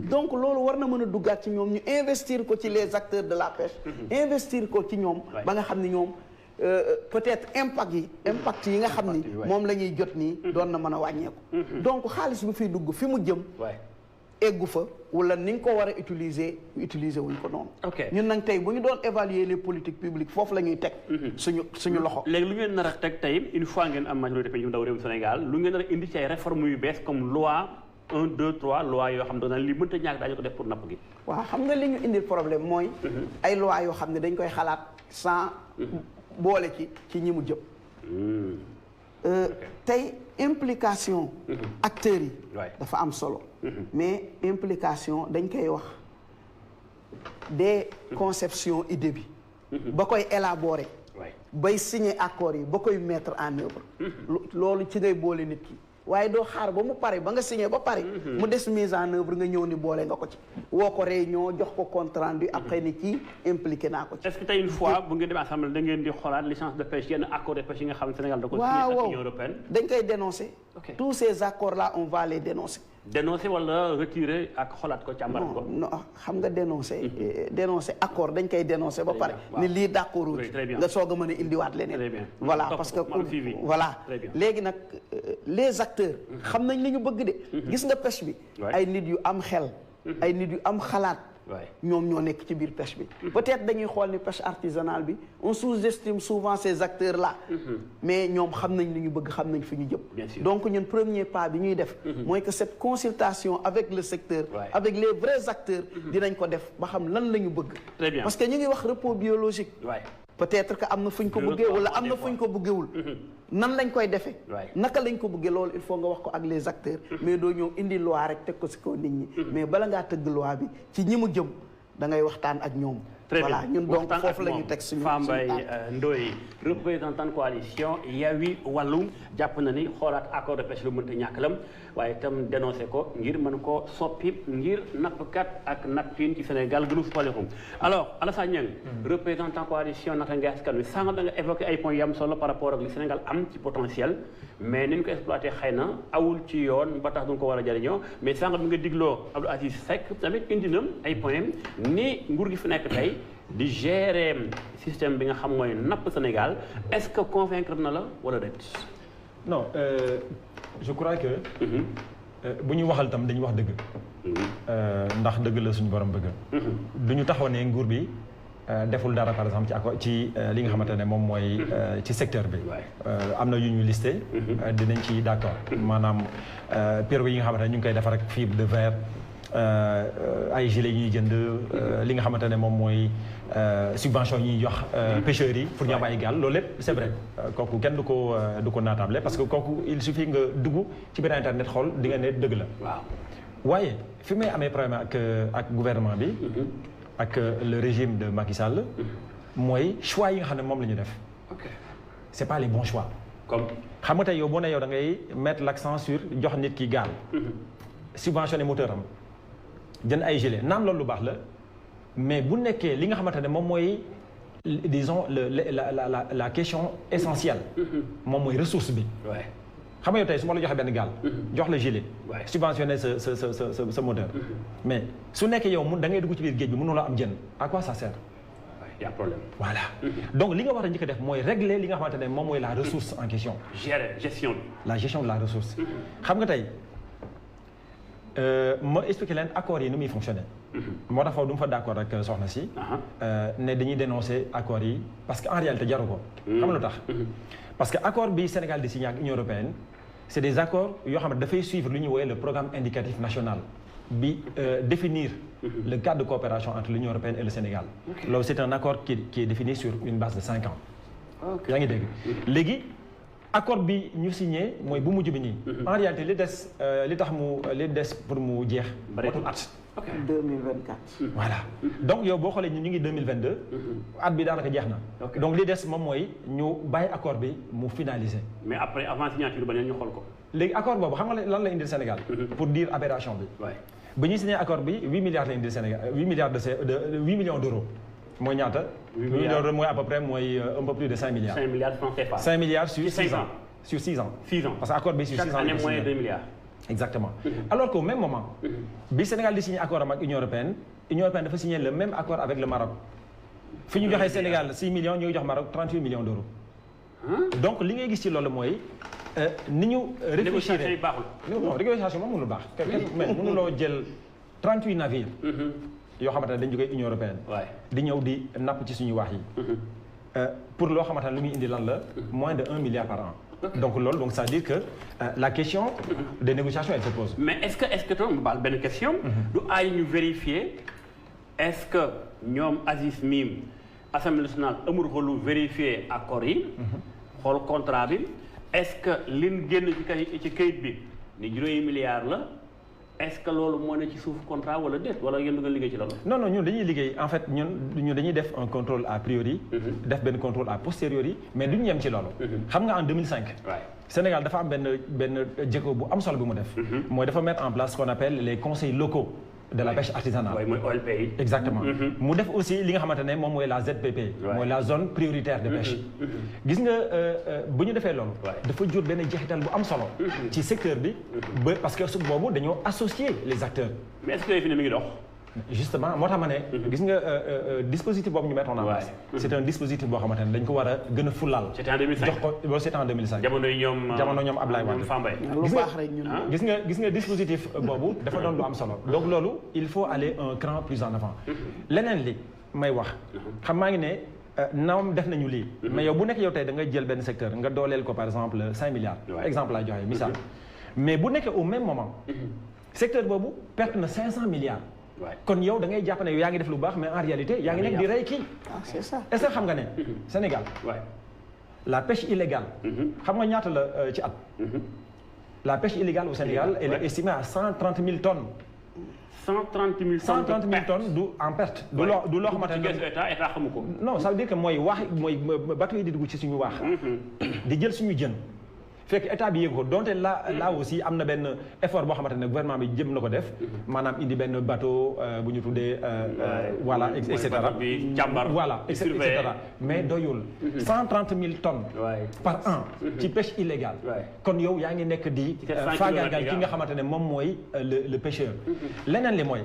donc loolu war na mën a duggaat ci ñoom ñu investir ko ci les acteurs de la pêche. investir ko ci ñoom ba nga xam ne ñoom peut-être impact yi nga xam ni moom la ñuy jot nii doon na mën a wàññeeku. donc xaalis bi fiy dugg fi mu jëm eggu fa wala ni nga ko war a utiliser wuñ ko noonu. ok ñun nag tey bu ñu doon évaluer les politiques publiques foofu la ñuy teg. suñu loxo. léegi lu ngeen nar a teg tey une fois ngeen am majorité pencum ndaw réewum Sénégal lu ngeen nar a indi ci ay réformes yu bees comme loi 1 2 3 loi yoo xam ne li mënta ñàkk daañu ko def pour napp gi. waaw xam nga li ñu indil problème mooy. ay loi yoo xam ne dañ koy xalaat sans boole ci ñi mu jëm. tey implication. acteurs yi. dafa am solo. mais implication dañ koy wax des conceptions idée bi. ba koy élaborer. bay signer accords yi ba koy mettre en œuvre. loolu ci ngay boole nit ki. waaye doo xaar ba mu pare ba nga signé ba pare. mu des mise en œuvre nga ñëw ni boole nga ko ci. woo ko réunion jox ko compte rendu après ni kii impliqué naa ko ci. est-ce que tey une fois bu ngeen demee assemblée da ngeen di xoolaat licence de pêche yenn accord de pêche yi nga xam ne Sénégal da ko signé ak Union européenne. dañ koy dénoncer. tous ces accords là on va les dénoncer. dénoncer wala retirer ak xoolaat ko càmbar ko. non xam nga dénoncer. dénoncer accord dañ koy dénoncer ba pare. ni lii d'accord nga soog a mën a indiwaat leneen. voilà parce que voilà léegi nag les acteurs xam nañ li ñu bëgg de. gis nga pêche bi. ay nit yu am xel. ay nit yu am xalaat. ñoom ñoo nekk ci biir pêche bi. peut-être dañuy xool ni pêche artisanale bi on sous-estime souvent ces acteurs là. mais ñoom xam nañ li ñu bëgg xam nañ fi ñu jëm. donc ñun premier pas bi ñuy def. mooy que cette consultation avec le secteur. avec les vrais acteurs. dinañ ko def ba xam lan la ñu bëgg. très bien parce que ñu ngi wax repos biologique. peut-être que am na fu ñu ko bëggee wala am na fu ñu ko bëggewul. nan lañ koy defee. naka lañ ko bëggee loolu il faut nga wax ko ak les acteurs. mais doo ñëw indi loi rek teg ko ci kaw nit ñi. mais bala ngaa tëgg loi bi ci ñi mu jëm da ngay waxtaan ak ñoom. très bien voilà ñun donc foofu la ñu teg suñu Fambaye Ndoye représentant coalition Yewwi Wallu jàpp na ni xoolaat accord de pêche lu mënta ñàkk lam waaye itam dénoncé ko ngir mën ko soppi ngir nappkat ak nappin ci Sénégal gënu faleku alors Alassane Niang représentant coalition Natangué Askan Wi sànq da nga évoqué ay points yu am solo par rapport ak li Sénégal am ci potentiel mais ni ñu ko exploité xëy na awul ci yoon ba tax du ko war a jëriñoo mais sànq bi nga digloo Abdou Aziz Seck tamit indi na ay points ni nguur gi fi nekk tey di gérer système bi nga xam mooy napp Sénégal est-ce que convaincre na la wala déet. non je crois que. bu ñu waxal tam dañuy wax dëgg. ndax dëgg la suñu borom bëgg. du ñu taxaw ne nguur bi deful dara par exemple ci accord ci li nga xamante ne moom mooy ci secteur bi. am na yu ñu listé. dinañ ci d'accord maanaam pirogue yi nga xamante ne ñu ngi koy defar ak fibre de verre. ay gilets yi ñuy jënd li nga xamante ne moom mooy subvention yi ñuy jox pêcheurs yi pour ñu am ay gaal loolu lépp c'est vrai kooku kenn du ko naatable parce que kooku il suffit nga dugg ci biir internet xool di nga ne dëgg la. waaw waaye fi may amee problème ak gouvernement bi. ak le régime de Macky Sall. mooy choix yi nga xam ne moom la ñu def. c'est pas les bons choix. comme xam nga tey yow boo nee yow da ngay mettre l'accent sur jox nit ki gaal. subventionné moteur am. jënd ay gilet naam loolu lu baax la mais bu nekkee li nga xamante ne moom mooy disons la question essentielle. moom mooy ressource bi. xam nga yow tey su ma la joxee benn gaal. jox la gilet. subventionné sa moteur. mais su nekkee yow da ngay dugg ci biir géej bi mënuloo am jën à quoi ça sert. y a problème. voilà donc li nga war a njëkk a def mooy régler li nga xamante ne moom mooy la ressource en question. gestion bi. la gestion de la ressource. xam nga tey. ma expliqué leen accords yi ni muy fonctionner. moo tax foofu du ma fa d'accord ak soxna si. ne dañuy dénoncer accords yi parce que en réalité jaru ko. xam nga lu tax. parce que accord bi Sénégal di signé ak Union européenne c'est des accords yoo xam ne dafay suivre lu ñuy woowee le programme indicatif national bi définir le cadre de coopération entre l'Union européenne et le Sénégal. loolu c'est un accord qui est défini sur une base de 5 ans. yaa ngi dégg léegi. accord bi ñu signé mooy bu mujj bi nii. en réalité li des pour mu jeex. matul at. 2024. voilà donc yow boo xoolee ñu ngi 2022. at bi daanaka jeex na. donc li des moom mooy ñu bàyyi accord bi mu finaliser. mais après avant signature ba ñu xool ko. léegi accord boobu xam nga lan la indil Sénégal. pour dire aberration bi. ba ñuy signé accord bi 8 milliards la indil Sénégal 8 millions d'euros. mooy ñaata. 8 millions d'euros mooy à peu près mooy un peu plus de 5 milliards. 5 milliards francs CFA. 5 milliards sur 6 ans. Sur 6 ans. 6 ans. Parce que accord bi sur 6 ans. Chaque année moins 2 milliards. Exactement. Alors qu'au même moment. bi Sénégal di signé accord avec l'Union européenne. L'Union européenne dafa signé le même accord avec le Maroc. fi ñu joxee Sénégal 6 millions ñu ngi jox Maroc 38 millions d'euros. donc li ngay gis ci loolu mooy ni ñu. réfléchir négociation yi baaxul. non négociation moom mënul baax. mais mënuloo jël 38 navires. yoo xamante ne dañu jógee Union européenne. waay di ñëw di napp ci suñu wax yi. pour loo xamante ne lu muy indi lan la moins de 1 milliard par an. donc loolu donc ça veut dire que la question des négociations elle se pose. mais est-ce que toog baal benn question. du ay ñu vérifier est-ce que ñoom Aziz Mim Assemblée nationale amul xoolu vérifier accord yi. xool contrat bi est-ce que liñ génn ci kayit bi ni juróomi milliards la. est-ce que loolu moo ne ci suuf contrat wala déet wala yéen nga liggéey ci loolu. non ñun dañuy liggéey en fait ñun dañuy def un contrôle a priori. def benn contrôle a posteriori mais duñu yem ci loolu. xam nga en 2005. waay Sénégal dafa am benn jéego bu am solo bu mu def. mooy dafa mettre en place ce qu'on appelle les conseils locaux de la pêche artisanale. waaye mooy OLP yi. exactement mu def aussi li nga xamante ne moom mooy la ZPP. mooy la zone prioritaire de pêche. gis nga bu ñu defee loolu. dafa jur benn jeexital bu am solo. ci secteur bi. ba parce que su boobu dañoo associer les acteurs. mais est-ce que fi ne mi ngi dox. justement moo tax ma ne. gis nga dispositif boobu ñu mettre en place. c'est un dispositif boo xamante ne dañ ko war a gën a fulaal. c'était en 2005 jox ko loolu c'était en 2005. jamono ñoom Ablaye Wade. lu baax rek ñun. gis nga dispositif boobu dafa doon lu am solo. donc loolu il faut aller un cran plus en avant. leneen li may wax. xam maa ngi ne naam def nañu lii. mais yow bu nekk yow tey da nga jël benn secteur nga dooleel ko par exemple 5 milliards. exemple laa joxe misaal. mais bu nekkee au même moment. secteur boobu perte na 500 milliards. kon yow da ngay jàpp ne yow yaa ngi def lu baax mais en réalité yaa ngi nekk di rey kii. c'est ça. est-ce que xam nga ne Sénégal. la pêche illégale. xam nga ñaata la ci at. la pêche illégale au Sénégal elle est estimée à 130 000 tonnes. 130 000 tonnes du en perte. du loo xamante ne état xamu ko. non ça veut dire que mooy bateau yi di dugg ci suñu waax. di jël suñu jën. fekk état bi yëg ko donte là aussi am na benn effort boo xamante ne gouvernement bi jëm na ko def maanaam indi benn bateau bu ñu tuddee voilà et cetera voilà et cetera mais doyul 130 000 tonnes par an ci pêche illégale kon yow yaa ngi nekk di faagaagal ki nga xamante ne moom mooy le pêcheur leneen li mooy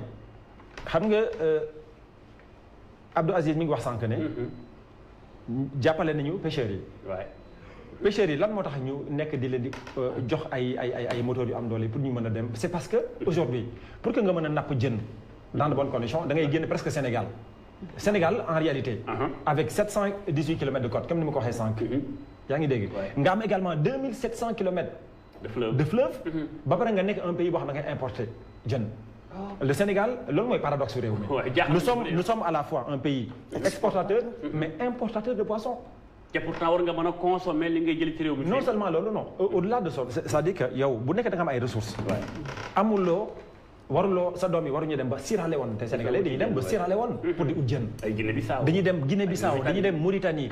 xam nga Abdou Aziz mi ngi wax sànq ne jàppale nañu pêcheurs yi pêcheurs yi lan moo tax ñu nekk di leen di jox ay moteurs yu am doole pour ñu mën a dem c'est parce que aujourd'hui pour que nga mën a napp jën dans de bonnes conditions da ngay génn presque Sénégal en réalité avec 718 kilomètres de côte comme ni ma ko waxee sànq yaa ngi dégg nga am également 2700 kilomètres de fleuve ba pare nga nekk un pays boo xam ne nga importer jën le Sénégal loolu mooy paradoxe réew mi nous sommes à la fois un pays exportateur mais importateur de poissons. te pourtant war nga mën a consommer li ngay jël ci réew mi. non seulement loolu non au-delà de ça c'est-à-dire que yow bu nekkee da nga am ay ressources. amuloo waruloo sa doom yi waruñu dem ba Sierra Leone te Sénégalais dañuy dem ba Sierra Leone pour di ut jën. ay Guinée-Bissau dañuy dem Guinée-Bissau dañuy dem Mauritanie.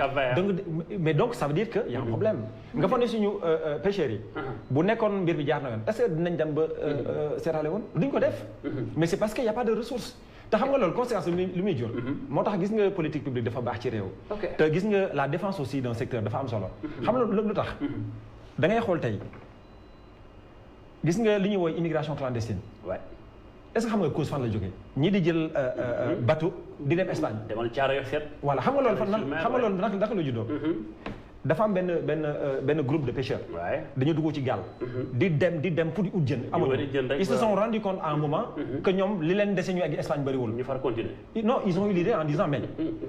mais donc ça veut dire que y a un problème. nga fa ne suñu pêcheurs yi. bu nekkoon mbir bi jaar na yoon est-ce que dinañ dem ba Sierra Leone duñ ko def. mais c'est parce que y a pas de ressources. te xam nga loolu conséquence li muy jur. moo tax gis nga politique publique dafa baax ci réew. te gis nga la défense aussi d'un secteur dafa am solo. xam nga lu tax. da ngay xool tey gis nga li ñuy woowee immigration clandestine. est-ce que xam nga cause fan la jógee. ñii di jël bateau di dem Espagne. demal caaro yo seet. voilà xam nga loolu fan xam nga loolu naka la juddoo. dafa am benn groupe de pêcheurs. dañu dugg ci gaal. di dem pour di ut jën. ils se sont rendu compte à un moment. que ñoom li leen dese ñu ak Espagne bëriwul. ñu far continuer. non ils ont eu l'idée en disant mais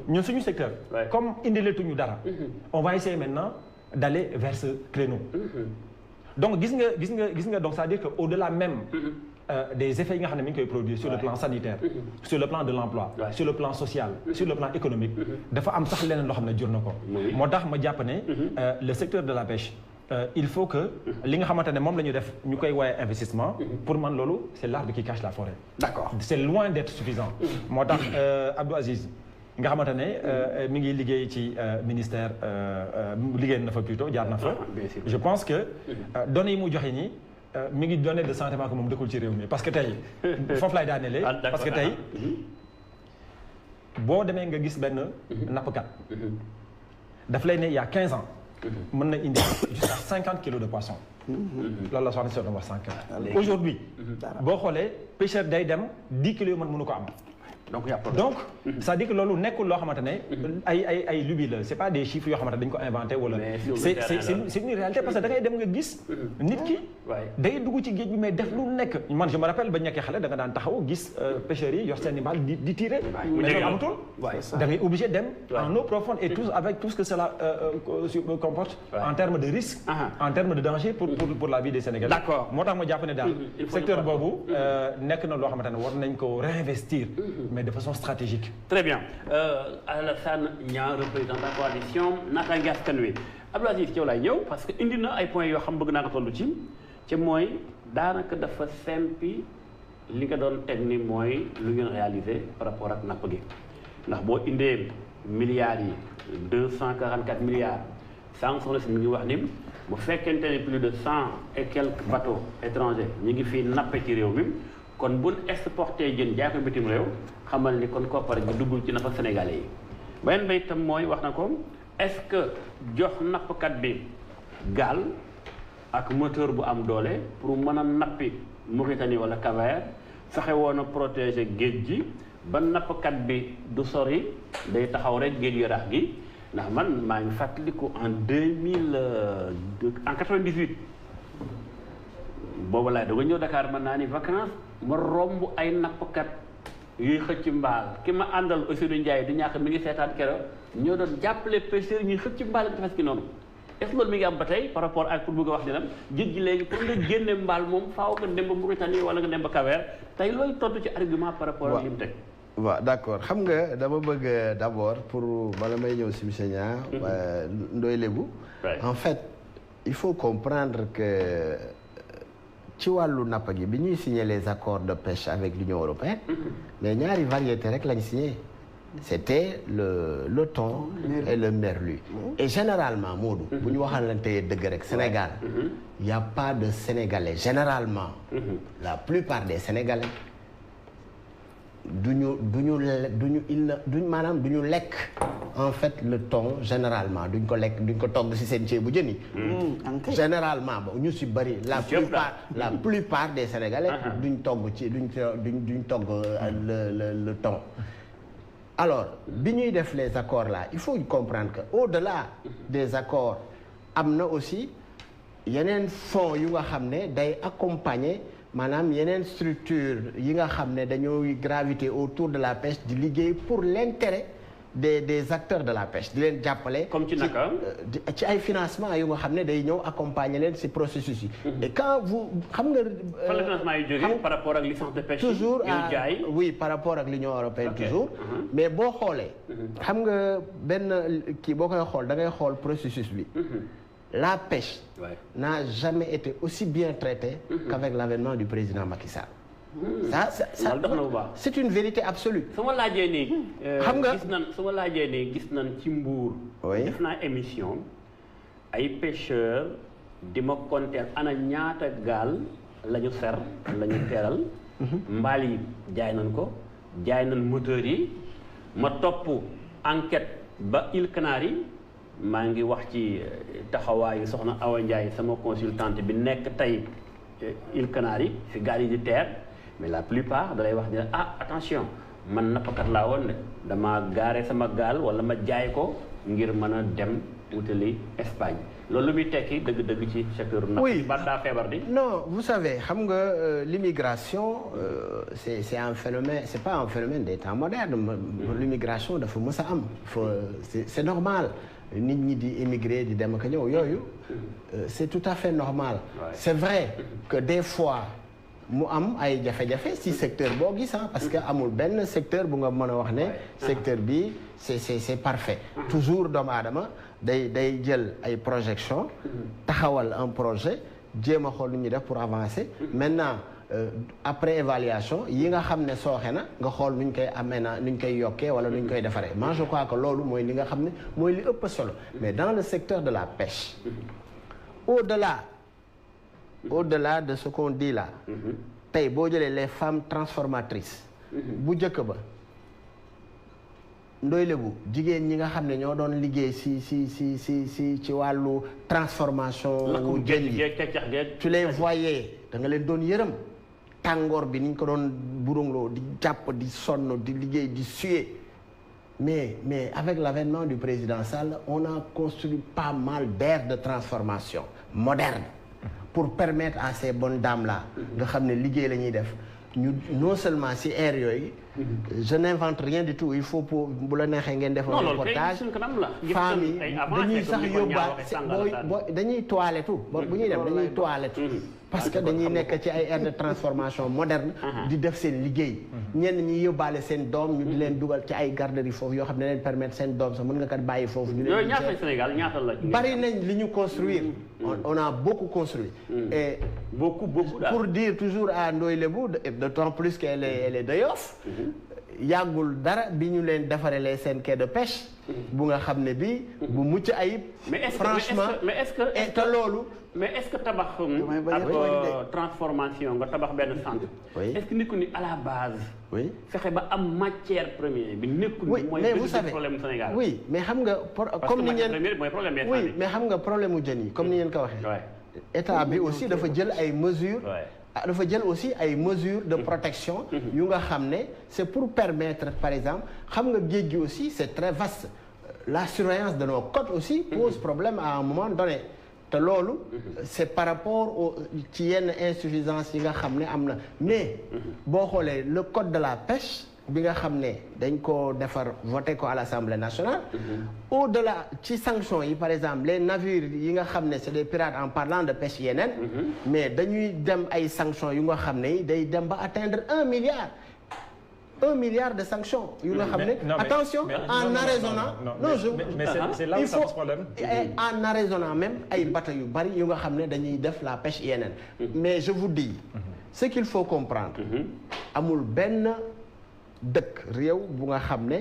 ñun suñu secteur. comme indileetuñu dara. on va essayer maintenant d'aller vers ce créneau. donc gis nga donc ça veut dire que au-delà même. des effets yi nga xam ne mi ngi koy produire sur le plan sanitaire. sur le plan de l'emploi. sur le plan social. sur le plan économique. dafa am sax leneen loo xam ne jur na ko. moo tax ma jàpp ne le secteur de la pêche. il faut que li nga xamante ne moom la ñu def ñu koy woowee investissement. pour man loolu c'est l'arbre qui cache la forêt. d'accord c'est loin d'être suffisant. moo tax Abdou Aziz nga xamante ne mi ngi liggéey ci ministère liggéey na fa plutôt jaar na fa. je pense que données yi mu joxe nii. mi ngi donné de sentiment que moom dëkkul ci réew mi parce que tey foofu laay daanelee parce que tey boo demee nga gis benn nappkat daf lay ne il y a 15 ans mën na indi jusqu'à 50 kilos de poisson loolu la soxna si doon wax 5 ans aujourd'hui boo xoolee pêcheur day dem 10 kilos yu mën mënu ko am donc c'est-à-dire que loolu nekkul loo xamante ne ay lubie la c'est pas des chiffres yoo xamante ne dañu ko inventé wala c'est une réalité parce que da ngay dem nga gis nit ki day dugg ci géej bi mais def lu nekk man je me rappelle ba nekkee xale da nga daan taxaw gis pêcheurs yi yor seen i mbaal di tirer mais loolu amatul da ngay obligé dem en eau profonde et tout avec tout ce que cela comporte en termes de risque en termes de danger pour la vie des Sénégalais. D'accord. moo tax ma jàpp ne daal secteur boobu nekk na loo xamante ne war nañ ko réinvestir mais de façon stratégique. Très bien Alassane Niang représentant de la coalition Naataangué Askan Wi Abdou Aziz ci yow laay ñëw parce que indi na ay points yoo xam bëgg naa ko toll ci mooy daanaka dafa sempi li nga doon teg ni mooy lu ngeen réalisé par rapport ak napp gi ndax boo indee milliards yi 244 milliards sànq soxna si mi ngi wax ni bu fekkente ne plus de 100 et quelques bateaux étrangers ñu ngi fii nappe ci réew mi kon buñ exporté jën jaay ko bitim réew xamal ni kon koppar gi duggul ci nafa sénégalais yi beneen ba itam mooy wax na ko est-ce que jox nappkat bi gaal ak moteur bu am doole pour mën a nappi Mauritanie wala Cap-Vert fexe woon a protéger géej gi ba nappkat bi du sori day taxaw rek géej yu rax gi ndax man maa ngi fàttaliku en 98 boobu laay doog a ñëw Dakar mën naa ni vacances ma romb ay nappkat yuy xëcc mbaal ki ma àndal Ousseynou Ndiaye du ñàkk mi ngi seetaan keroog ñoo doon jàppale pêcheurs ñuy xëcc mbaal ak tefes gi noonu est-ce que loolu mi ngi am ba tey par rapport ak pour bëgg a wax dinam géej gi léegi pour nga génne mbaal moom faaw nga dem ba Mauritanie wala nga dem ba Cap-Vert tey looy tontu ci argument par rapport ak li mu teg. waaw d'accord xam nga dama bëgg d'abord pour bala may ñëw si monsieur Niang Ndoye Lébou en fait il faut comprendre que ci wàllu napp gi bi ñuy signer les accords de pêche avec l'Union européenne mais ñaari variété rek lañ signé c'était le thon et le merlu et généralement Modou bu ñu waxalantee dëgg rek Sénégal il y a pas de Sénégalais généralement la plupart des Sénégalais duñu maanaam duñu lekk en fait le thon généralement duñ ko lekk duñ ko togg ci seen ceebu jën yi généralement ba ñu ci bari la plupart des Sénégalais duñ togg duñ togg le thon. Alors bi ñuy def les accords là il faut comprendre que au-delà des accords am na aussi yeneen fonds yu nga xam ne day accompagner maanaam yeneen structure yi nga xam ne dañooy graviter autour de la pêche di liggéey pour l'intérêt des acteurs de la pêche di leen jàppale. comme ci naka ci ay financement yu nga xam ne day ñëw accompagner leen ci processus yi. et quand vous xam nga. fan la financement yi jógee par rapport ak licence de pêche. toujours oui par rapport ak l'Union européenne toujours. mais boo xoolee. xam nga benn kii boo koy xool da ngay xool processus bi. La pêche n'a jamais été aussi bien traitée qu'avec l'avènement du président Macky Sall. C'est une vérité absolue. su ma laajee nii. xam nga su ma laajee nii gis nañ ci Mbour. def naa émission ay pêcheurs di ma compter ana ñaata gaal la ñu ser la ñu teeral. mbaal yi jaay nañ ko jaay nañ moteurs yi ma topp enquête ba Îles Canaries maa ngi wax ci taxawaayu soxna Awa Ndiaye sama consultante bi nekk tey Îles Canaries fi gaal yi di teer mais la plupart da lay wax ne attention man nappkat laa woon ne dama gaare sama gaal wala ma jaay ko ngir mën a dem wutali Espagne loolu lu muy tekki dëgg-dëgg ci secteur napp ba daa feebar di. Non vous savez xam nga l'immigration c'est un phénomène c'est pas un phénomène des temps modernes l'immigration dafa mës a am c'est normal. nit ñi di émigrer di dem ak ñëw yooyu c'est tout à fait normal. C'est vrai que des fois mu am ay jafe-jafe ci secteur boo gis parce que amul benn secteur bu nga mën a wax ne secteur bi c'est parfait. toujours doomu aadama day jël ay projection taxawal un projet jéem a xool nu ñuy def pour avancer. Maintenant après évaluation yi nga xam ne sooxe na nga xool nuñ koy amee na nuñ koy yokkee wala nuñ koy defaree moi je crois que loolu mooy li nga xam ne mooy li ëpp solo mais dans le secteur de la pêche au-delà de ce qu'on dit là tey boo jëlee les femmes transformatrices bu njëkk ba Ndoye Lébou jigéen ñi nga xam ne ñoo doon liggéey ci wàllu transformation wu jën yi tu les voyais da nga leen doon yërëm tàngoor bi ni ñu ko doon buróngloo di jàpp di sonn di liggéey di suer mais avec l'avènement du président Sall on a construit pas mal d'aires de transformation modernes pour permettre à ces bonnes dames là nga xam ne liggéey la ñuy def ñu non seulement si air yooyu je n'invente rien du tout il faut pour bu la neexee ngeen def un reportage femmes yi dañuy sax yóbbaale dañuy toilette bu ñuy dem dañuy toilette parce que dañuy nekk ci ay aires de transformation moderne di def seen liggéey ñenn ñi yóbbaale seen doom ñu di leen dugal ci ay garderie foofu yoo xam ne leen permettre seen doom sax mën nga kat bàyyi foofu ñu leen Sénégal ñaata la bari nañ li ñu construire on a beaucoup construit et beaucoup pour dire toujours à Ndoye Lebou d'autant plus qu'elle est de Yoff yàggul dara bi ñu leen defarelee seen quai de pêche bu nga xam ne bi bu mucc ayib franchement mais est-ce que te loolu mais est-ce que tabax ak transformation nga tabax benn centre est-ce que nekkul ni à la base fexe ba am matière première bi nekkul ni mooy problème Sénégal oui mais xam nga comme ni ngeen mooy problème oui mais xam nga problème mu jën yi comme ni ngeen ko waxee état bi aussi dafa jël ay mesures dafa jël aussi ay mesures de protection yu nga xam ne c'est pour permettre par exemple xam nga géej gi aussi c'est très vaste la surveillance de nos côtes aussi pose problème à un moment donné te loolu c'est par rapport au ci yenn insuffisance yi nga xam ne am na mais boo xoolee le code de la pêche bi nga xam ne dañ ko defar voté ko à l'Assemblée nationale au-delà ci sanctions yi par exemple les navires yi nga xam ne c'est des pirates en parlant de pêche yeneen mais dañuy dem ay sanctions yu nga xam ne day dem ba atteindre 1 milliard de sanctions yu nga xam ne attention en arraisonnant mais c'est là où ça pose problème en arraisonnant même ay bateaux yu bari yu nga xam ne dañuy def la pêche yeneen mais je vous dis ce qu'il faut comprendre amul benn dëkk réew bu nga xam ne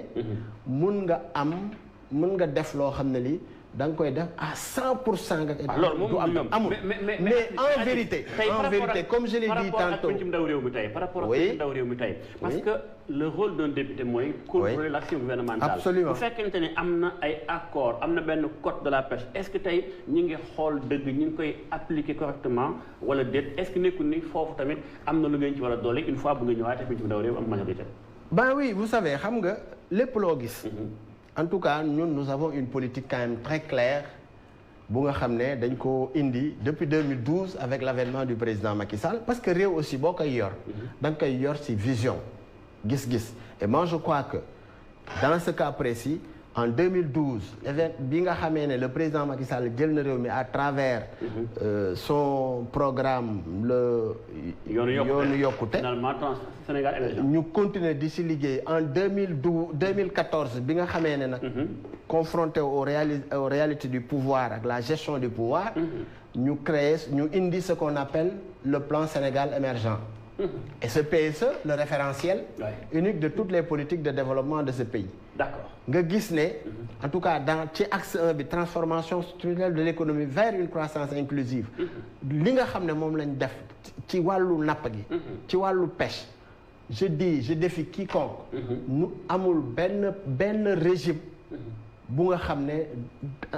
mun nga def loo xam ne lii da nga koy def à 100% nga. loolu moom amul mais en vérité comme je l'ai dit tantôt par rapport ak pencum ndaw réew mi tey parce que le rôle d'un député mooy contrôler l'action gouvernementale. Absolument. bu fekkente ne am na ay accord am na benn code de la pêche est-ce que tey ñi ngi xool dëgg ñi ngi koy appliquer correctement wala déet est-ce que nekkul ni foofu tamit am na lu ngeen ci war a dolli une fois bu nga ñëwaatee pencum ndaw réew am majorité. Ben oui vous savez xam nga lépp loo gis. En tout cas nous avons une politique quand même très claire bu nga xam ne dañ ko indi depuis 2012 avec l'avènement du président Macky Sall parce que réew aussi boo koy yor da nga koy yor ci vision gis-gis et moi je crois que dans ce cas précis en 2012 bi nga xamee ne le président Macky Sall jël na réew mi à travers son programme le yoonu yokkute ñu continuer di ci liggéey en 2014 bi nga xamee ne nag confronté aux réalités du pouvoir ak la gestion du pouvoir ñu indi ce qu'on appelle le plan Sénégal émergent et ce PSE le référentiel unique de toutes les politiques de développement de ce pays. D'accord. nga gis ne en tout cas dans ci axe 1 bi transformation structurelle de l'économie vers une croissance inclusive li nga xam ne moom lañ def ci wàllu napp gi ci wàllu pêche je défie quiconque nu amul benn régime bu nga xam ne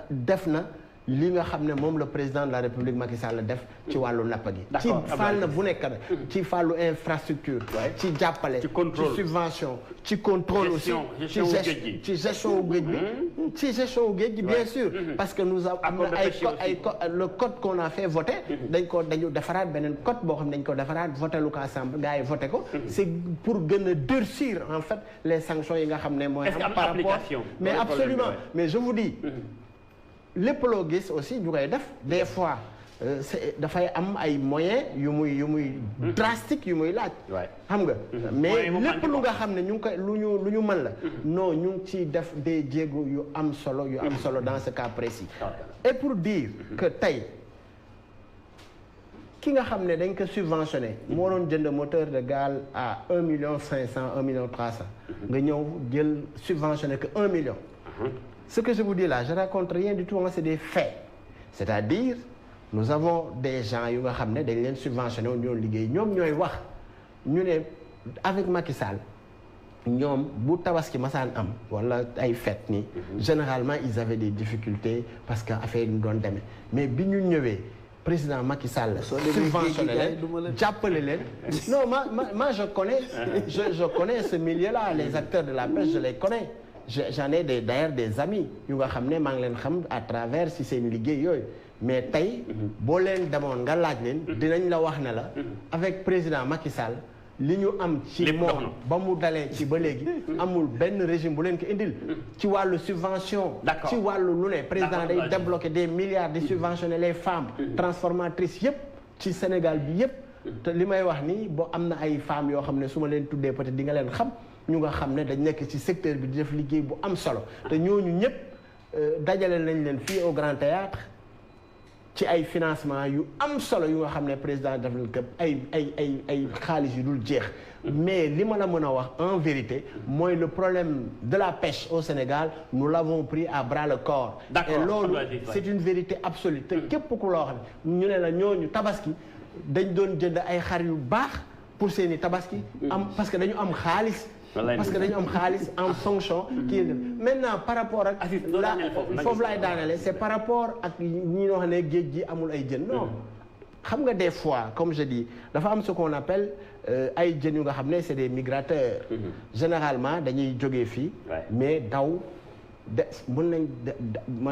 def na li nga xam ne moom le président de la République Macky Sall def ci wàllu napp gi ci fànn bu nekk nag ci fàllu infrastructure ci jàppale ci subvention ci contrôle aussi ci gestion wu géej gi bien sûr parce que nous am na ay le code qu'on a fait voter dañu defaraat beneen code boo xam ne dañ ko defaraat voté lu ko assemblée gars yi voté ko c'est pour gën a durcir en fait les sanctions yi nga xam ne mooy am par rapport mais absolument mais je vous dis lépp loo gis aussi ñu koy def des fois dafay am ay moyens yu muy drastique yu muy laaj xam nga mais lépp lu nga xam ne ñu ngi koy lu ñu mën la non ñu ngi ciy def des jéego yu am solo dans ce cas précis et pour dire que tey ki nga xam ne dañ ko subventionné moo doon jënd moteur de gaz à 1,5 million 1,3 million nga ñëw jël subventionné que 1 million ce que je vous dis là je raconte rien du tout c'est des faits c'est-à-dire nous avons des gens yu nga xam ne dañ leen subventionné wu ñoo liggéey ñoom ñooy wax ñu ne avec Macky Sall ñoom bu tabaski masaan am wala ay fête nii généralement ils avaient des difficultés parce que affaire yi ñu doon demee mais bi ñu ñëwee président Macky Sall subventionné leen jàppale leen non moi je connais ce milieu-là les acteurs de la pêche je les connais j'en ai d'ailleurs des amis yu nga xam ne maa ngi leen xam à travers si seen liggéey yooyu mais tey boo leen demoon nga laaj leen dinañ la wax ne la avec président Macky Sall li ñu am ci moom ba mu dalee ci ba léegi amul benn régime bu leen ko indil ci wàllu subvention ci wàllu lu ne président day débloquer des milliards di subventionner les femmes transformatrices yëpp ci Sénégal bi yëpp te li may wax nii boo am na ay femmes yoo xam ne su ma leen tuddee peut-être di nga leen xam ñu nga xam ne dañ nekk ci secteur bi di def liggéey bu am solo te ñooñu ñëpp dajale nañ leen fii au Grand Théâtre ci ay financement yu am solo yu nga xam ne président def na ko ay xaalis yu dul jeex mais li ma la mën a wax en vérité mooy le problème de la pêche au Sénégal nous l'avons pris à bras le corps et loolu c'est une vérité absolue te képp ku loo xam ne ñu ne la ñooñu tabaski dañ doon jënd ay xar yu baax pour seeni tabaski am parce que dañu am xaalis en fonction kii maintenant par rapport ak foofu laay daanale c'est par rapport ak ñi ñoo xam ne géej gi amul ay jën non xam nga des fois comme je dis dafa am ce qu'on appelle ay jën yu nga xam ne c'est des migrateurs généralement dañuy jógee fii mais daw mën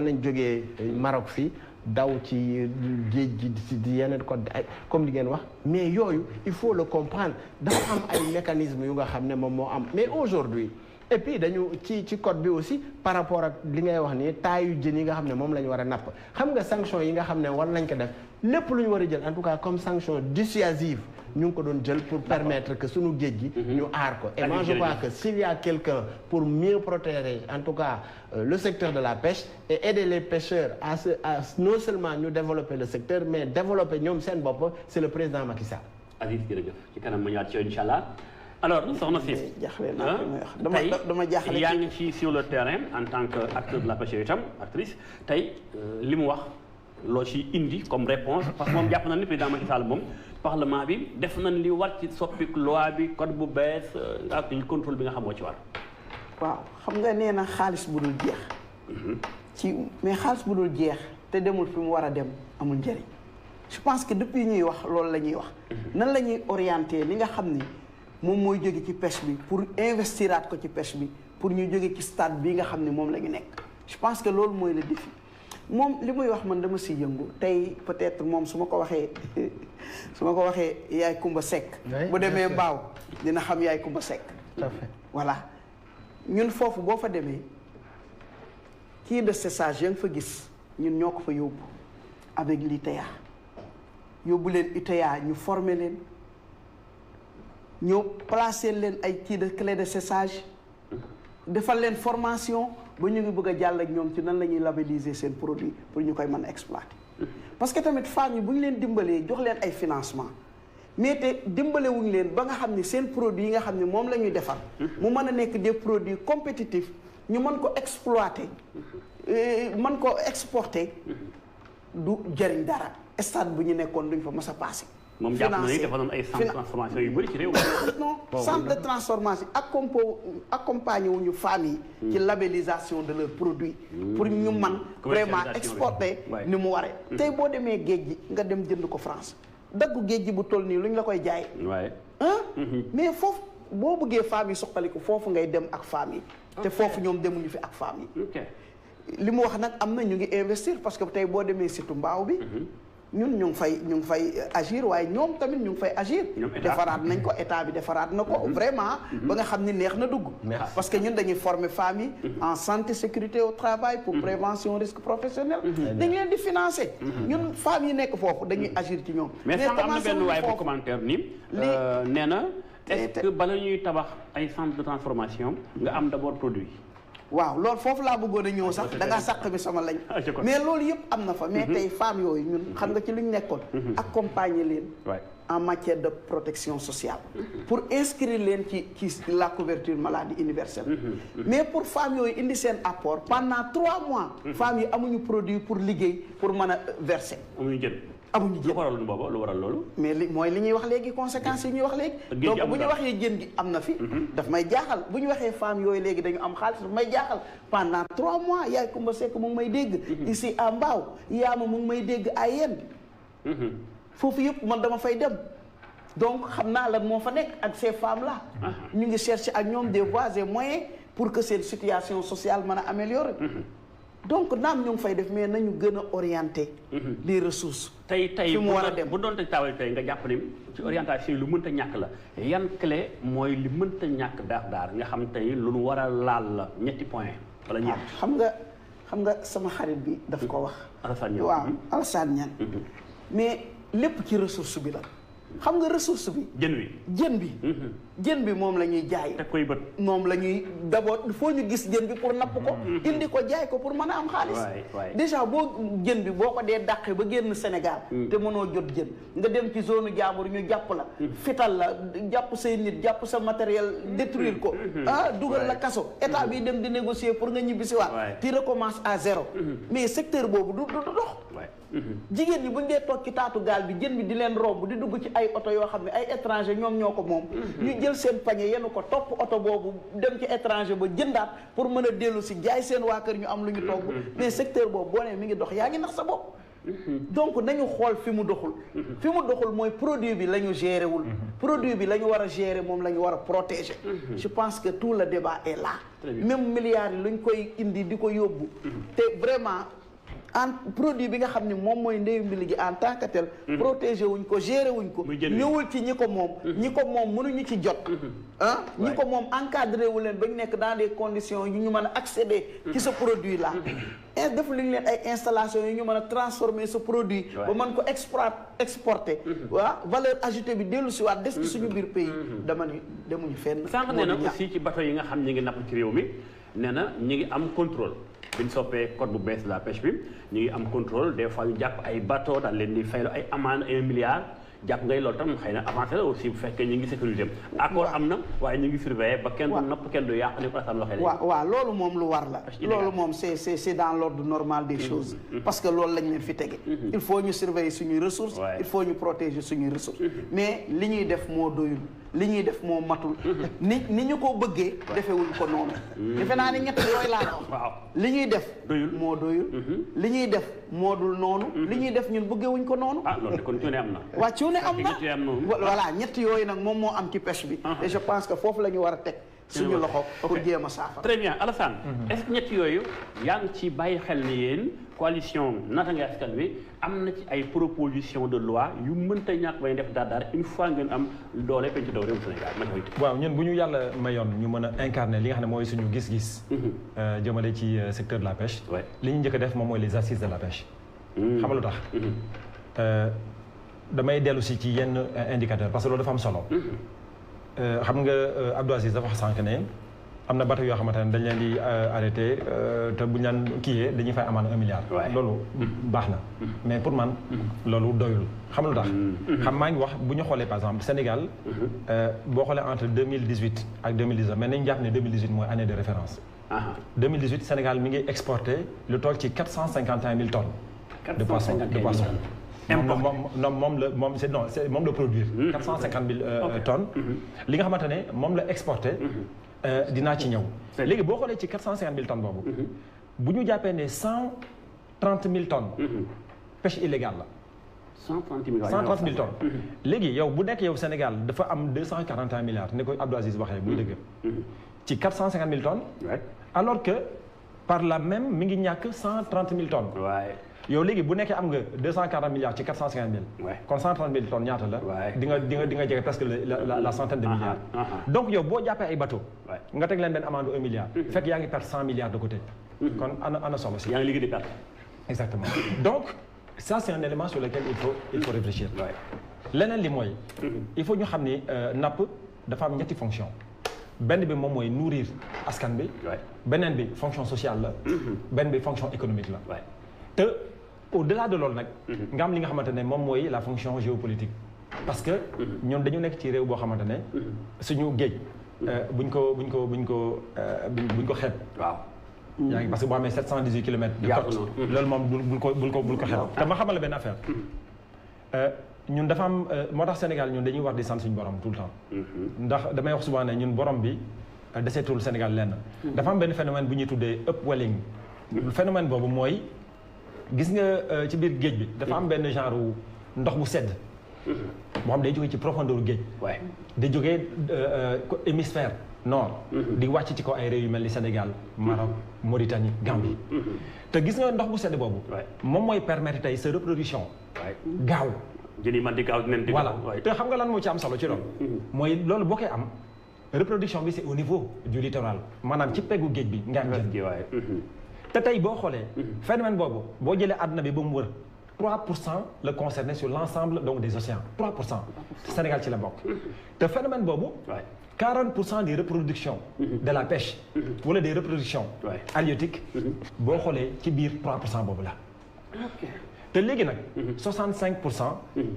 nañ jógee Maroc fii daw ci géej gi di yeneen côté comme li ngeen wax mais yooyu il faut le comprendre dafa am ay mécanismes yu nga xam ne moom moo am mais aujourd'hui et puis dañu ci code bi aussi par rapport ak li ngay wax nii taayu jën yi nga xam ne moom la ñu war a napp xam nga sanction yi nga xam ne war nañ ko def lépp lu ñu war a jël en tout cas comme sanction dissuasive ñu ngi ko doon jël pour permettre que suñu géej gi ñu aar ko et moi je crois que s'il y a quelqu'un pour mieux protéger en tout cas le secteur de la pêche et aider les pêcheurs à non seulement ñu développer le secteur mais développer ñoom seen bopp c'est le président Macky Sall. Aziz jërëjëf ci kanam ma ñëwaat ci incha allah alors soxna si dama jaaxle yaa ngi ci sur le terrain en tant que acteur de la pêche itam actrice tey li mu wax loo ci indi comme réponse parce que moom jàpp na ni président Macky Sall moom parlement bi def nañ li war ci soppi loi bi code bu bees ak contrôle bi nga xam moo ci war. waaw xam nga nee na xaalis bu dul jeex. mais xaalis bu dul jeex te demul fi mu war a dem amul njëriñ je pense que depuis ñuy wax loolu la ñuy wax. nan la ñuy orienter li nga xam ni moom mooy jóge ci pêche bi pour investiraat ko ci pêche bi pour ñu jóge ci stade bi nga xam ne moom la ñu nekk. je pense que loolu mooy le défi moom li muy wax man dama si yëngu tey peut-être moom su ma ko waxee yaay Kumba Seck. bu demee Mbaaw dina xam yaay Kumba Seck. tout à fait voilà ñun foofu boo fa demee kii de séchage ya nga fa gis ñun ñoo ko fa yóbbu avec l'ITA yóbbu leen ITA ñu former leen ñu placer leen ay kii de clé de séchage defal leen formation ba ñu ngi bëgg a jàll ak ñoom ci nan la ñuy labelliser seen produit pour ñu koy mën a exploiter. parce que tamit femmes yi bu ñu leen dimbalee jox leen ay financement mais te dimbalewuñu leen ba nga xam ne seen produit yi nga xam ne moom la ñuy defar mu mën a nekk des produits compétitifs ñu mën ko exploiter mën ko exporter du jëriñ dara stade bu ñu nekkoon duñ fa mës a passé. moom jàpp na ni dafa doon ay centre de transformation yu bëri ci réew non centre de transformation accompagner wuñu femmes yi ci labellisation de leurs produits pour ñu man vraiment exporter ni mu waree tey boo demee géej gi nga dem jënd ko France daggu géej gi bu toll nii lu ñu la koy jaay mais foofu boo bëggee femmes yi suqaliku foofu ngay dem ak femmes yi te foofu ñoom demuñu fi ak femmes yi li mu wax nag am na ñu ngi investir parce que tey boo demee surtout mbaaw bi ñun ñu ngi fay agir waaye ñoom tamit ñu ngi fay agir defaraat nañ ko état bi defaraat na ko vraiment ba nga xam ni neex na dugg parce que ñun dañuy former femmes yi en santé sécurité au travail pour prévention risque professionnel dañ leen di financer ñun femmes yi nekk foofu dañuy agir ci ñoom mais am na benn waaye bu commentaire ni nee na est-ce que bala ñuy tabax ay centre de transformation nga am d'abord produit waaw loolu foofu laa bëggoon a ñëw sax da ngaa sàq mi sama lañ mais loolu yëpp am na fa mais tey femmes yooyu ñun xam nga ci lu ñu nekkoon accompagner leen en matière de protection sociale pour inscrire leen ci la couverture maladie universelle mais pour femmes yooyu indi seen apport pendant 3 mois femmes yi amuñu produit pour liggéey pour mën a verser amuñu jën lu waral loolu mais mooy li ñuy wax léegi conséquences yi ñuy wax léegi donc bu ñu waxee jën gi am na fi daf may jaaxal bu ñu waxee femmes yooyu léegi dañu am xaalis daf may jaaxal pendant 3 mois yaay Kumba Seck mu ngi may dégg ici à Mbao Yaama mu ngi may dégg à Yène foofu yëpp man dama fay dem donc xam naa lan moo fa nekk ak ces femmes là ñu ngi chercher ak ñoom des voies et moyens pour que seen situation sociale mën a améliorer. donc naam ñu ngi fay def mais nañu gën a orienter les ressources. tey fi mu war a dem bu doon tey taawal tey nga jàpp ni ci orientation yi lu mënta ñàkk la yan clé mooy li mënta ñàkk daar nga xam tey lu nu war a laal la ñetti point wala ñeent. xam nga sama xarit bi daf ko wax. Alassane Niane waaw Alassane Niane mais lépp ci ressource bi la. xam nga ressource bi. jën bi moom la ñuy jaay. teg koy bët. moom la ñuy d'abord il faut ñu gis jën bi pour napp ko. indi ko jaay ko pour mën a am xaalis. déjà jën bi boo ko dee dàqee ba génn Sénégal. te mënoo jot jën nga dem ci zone jaambur ñu jàpp la. fital la jàpp say nit jàpp sa matériel détruire ko. dugal la kaso état bi dem di négocier pour nga ñibbisi waat. tu recommences à zéro. mais secteur boobu du dox. jigéen ñi buñ dee toog ci taatu gaal bi jën bi di leen romb di dugg ci ay oto yoo xam ne ay étranger ñoom ñoo ko moom. ñu jël seen pañe yenu ko topp oto boobu dem ci étranger ba jëndaat pour mën a dellu si jaay seen waa kër ñu am lu ñu togg. mais secteur boobu boo nee mi ngi dox yaa ngi nax sa bopp. donc nañu xool fi mu doxul. fi mu doxul mooy produit bi la ñu géré wul. produit bi la ñu war a gérer moom la ñu war a protéger. je pense que tout le débat est là. même milliards yi luñ koy indi di ko yóbbu. te vraiment. produit bi nga xam ne moom mooy ndeyu mbili gi en tant que tel protégé wuñ ko géré wuñ ko ñëwul ci ñi ko moom mënuñu ci jot ñi ko moom encadré wu leen ba ñu nekk dans des conditions yu ñu mën a accéder ci ce produit là def lu ñu leen ay installation yu ñu mën a transformer ce produit ba mën ko exporter valeur ajoutée bi dellu si waat des ci suñu biir pays dama ni demuñu fenn sànq nee na aussi ci bateau yi nga xam ñi ngi napp ci réew mi nee na ñi ngi am contrôle bi ñu soppee code bu bees la pêche bi ñu ngi am contrôle des fois ñu jàpp ay bateau daal leen di faylu ay amende 1 milliard jàpp ngay loolu tam xëy na avancé la aussi bu fekkee ñu ngi sécurité accord am na waaye ñu ngi surveiller ba kenn du napp kenn du yàq ni ko Alassane waxee waaw loolu moom lu war la loolu moom c'est dans l'ordre normal des choses parce que loolu lañ leen fi tege il faut ñu surveiller suñuy ressources il faut ñu protéger suñuy ressources mais li ñuy def moo doyul li ñuy def moo matul ni ñu ko bëggee defewuñ ko noonu defe naa ni ñett yooyu laa wax waaw li ñuy def moo doyul li ñuy def moo dul noonu li ñuy def ñun bëggewuñ ko noonu loolu de kon cuune am na waaw cuune am na voilà ñett yooyu nag moom moo am ci pêche bi et je pense que foofu la ñu war a teg suñu loxo pour jéem a saafara très bien Alassane est-ce que ñett yooyu yaa ngi ci bàyyi xel ni yéen coalition Natangué Askan Wi am na ci ay proposition de loi yu mënta ñàkk bay def dara une fois ngeen am doole penc daw réew Sénégal waaw ñun bu ñu yàlla mayoon ñu mën a incarner li nga xam ne mooy suñu gis-gis jëmale ci secteur de la pêche li ñu njëkk a def moom mooy les assises de la pêche xam nga lu tax damay dellu si ci yenn indicateur parce que loolu dafa am solo xam nga Abdou Aziz dafa wax sànq ne am na bateau yoo xamante ne dañ leen di arrêté te bu ñu leen kiiyee dañuy fay amende 1 milliard. loolu baax na. mais pour man loolu doyul xam lu tax. xam maa ngi wax bu ñu xoolee par exemple Sénégal. boo xoolee entre 2018 ak 2019 mais nañu jàpp ne 2018 mooy année de référence. 2018 Sénégal mi ngi exporté lu toll ci 451 000 tonnes. de poisson. moom la produire. 450 000 tonnes. li nga xamante ne moom la exporté. dinaa ci ñëw. léegi boo xoolee ci 450 000 tonnes boobu. bu ñu jàppee ne 130 000 tonnes. pêche illégale la. 130 000 tonnes. léegi yow bu nekk yow Sénégal dafa am 241 milliards ni ko Abdou Aziz waxee muy dëgg. ci 450 000 tonnes. alors que par là même mi ngi ñàkk 130 000 tonnes. yow léegi bu nekkee am nga 240 milliards ci 450 000. kon 130 000 tonnes ñaata la. di nga jege presque la centaine de milliards. donc yow boo jàppee ay bateau. nga teg leen benn amende 1 milliard. fekk yaa ngi perte 100 milliards de côté. kon ana solo si. yaa ngi liggéey di perte. exactement donc ça c'est un élément sur lequel il faut réfléchir. leneen li mooy. il faut ñu xam ni napp dafa am ñetti fonction benn bi moom mooy nourrir askan bi. beneen bi fonction sociale la. benn bi fonction économique la. te au-delà de loolu nag. nga am li nga xamante ne moom mooy la fonction géopolitique. parce que ñun dañu nekk ci réew boo xamante ne suñu géej. buñ ko xeeb. waaw. yaa ngi parce que boo amee 718 kilomètres. de côte loolu moom bul ko xeeb. te ma xamal la benn affaire. ñun dafa am moo tax Sénégal ñun dañuy war di sant suñu borom tout le temps. ndax damay wax souvent ne ñun borom bi deseetul Sénégal lenn. dafa am benn phénomène bu ñuy tuddee upwelling. phénomène boobu mooy. gis nga ci biir géej bi dafa am benn genre ndox bu sedd. boo xam day jógee ci profondeur géej. day jógee hémisphère nord di wàcc ci ko ay réew yu mel ni Sénégal Maroc Mauritanie Gambie te gis nga ndox bu sedd boobu moom mooy permettre tey sa reproduction gaaw jën yi man di gaaw dinañ di voilà te xam nga lan moo ci am solo ci loolu mooy loolu boo koy am reproduction bi c'est au niveau du littoral maanaam ci peggu géej bi nga am jën te tey boo xoolee phénomène boobu boo jëlee àdduna bi ba mu wër 3% le concerné sur l'ensemble donc des océans 3% Sénégal ci la bokk te phénomène boobu 40% des reproductions de la pêche wala des reproductions halieutiques boo xoolee ci biir 3% boobu la te léegi nag 65%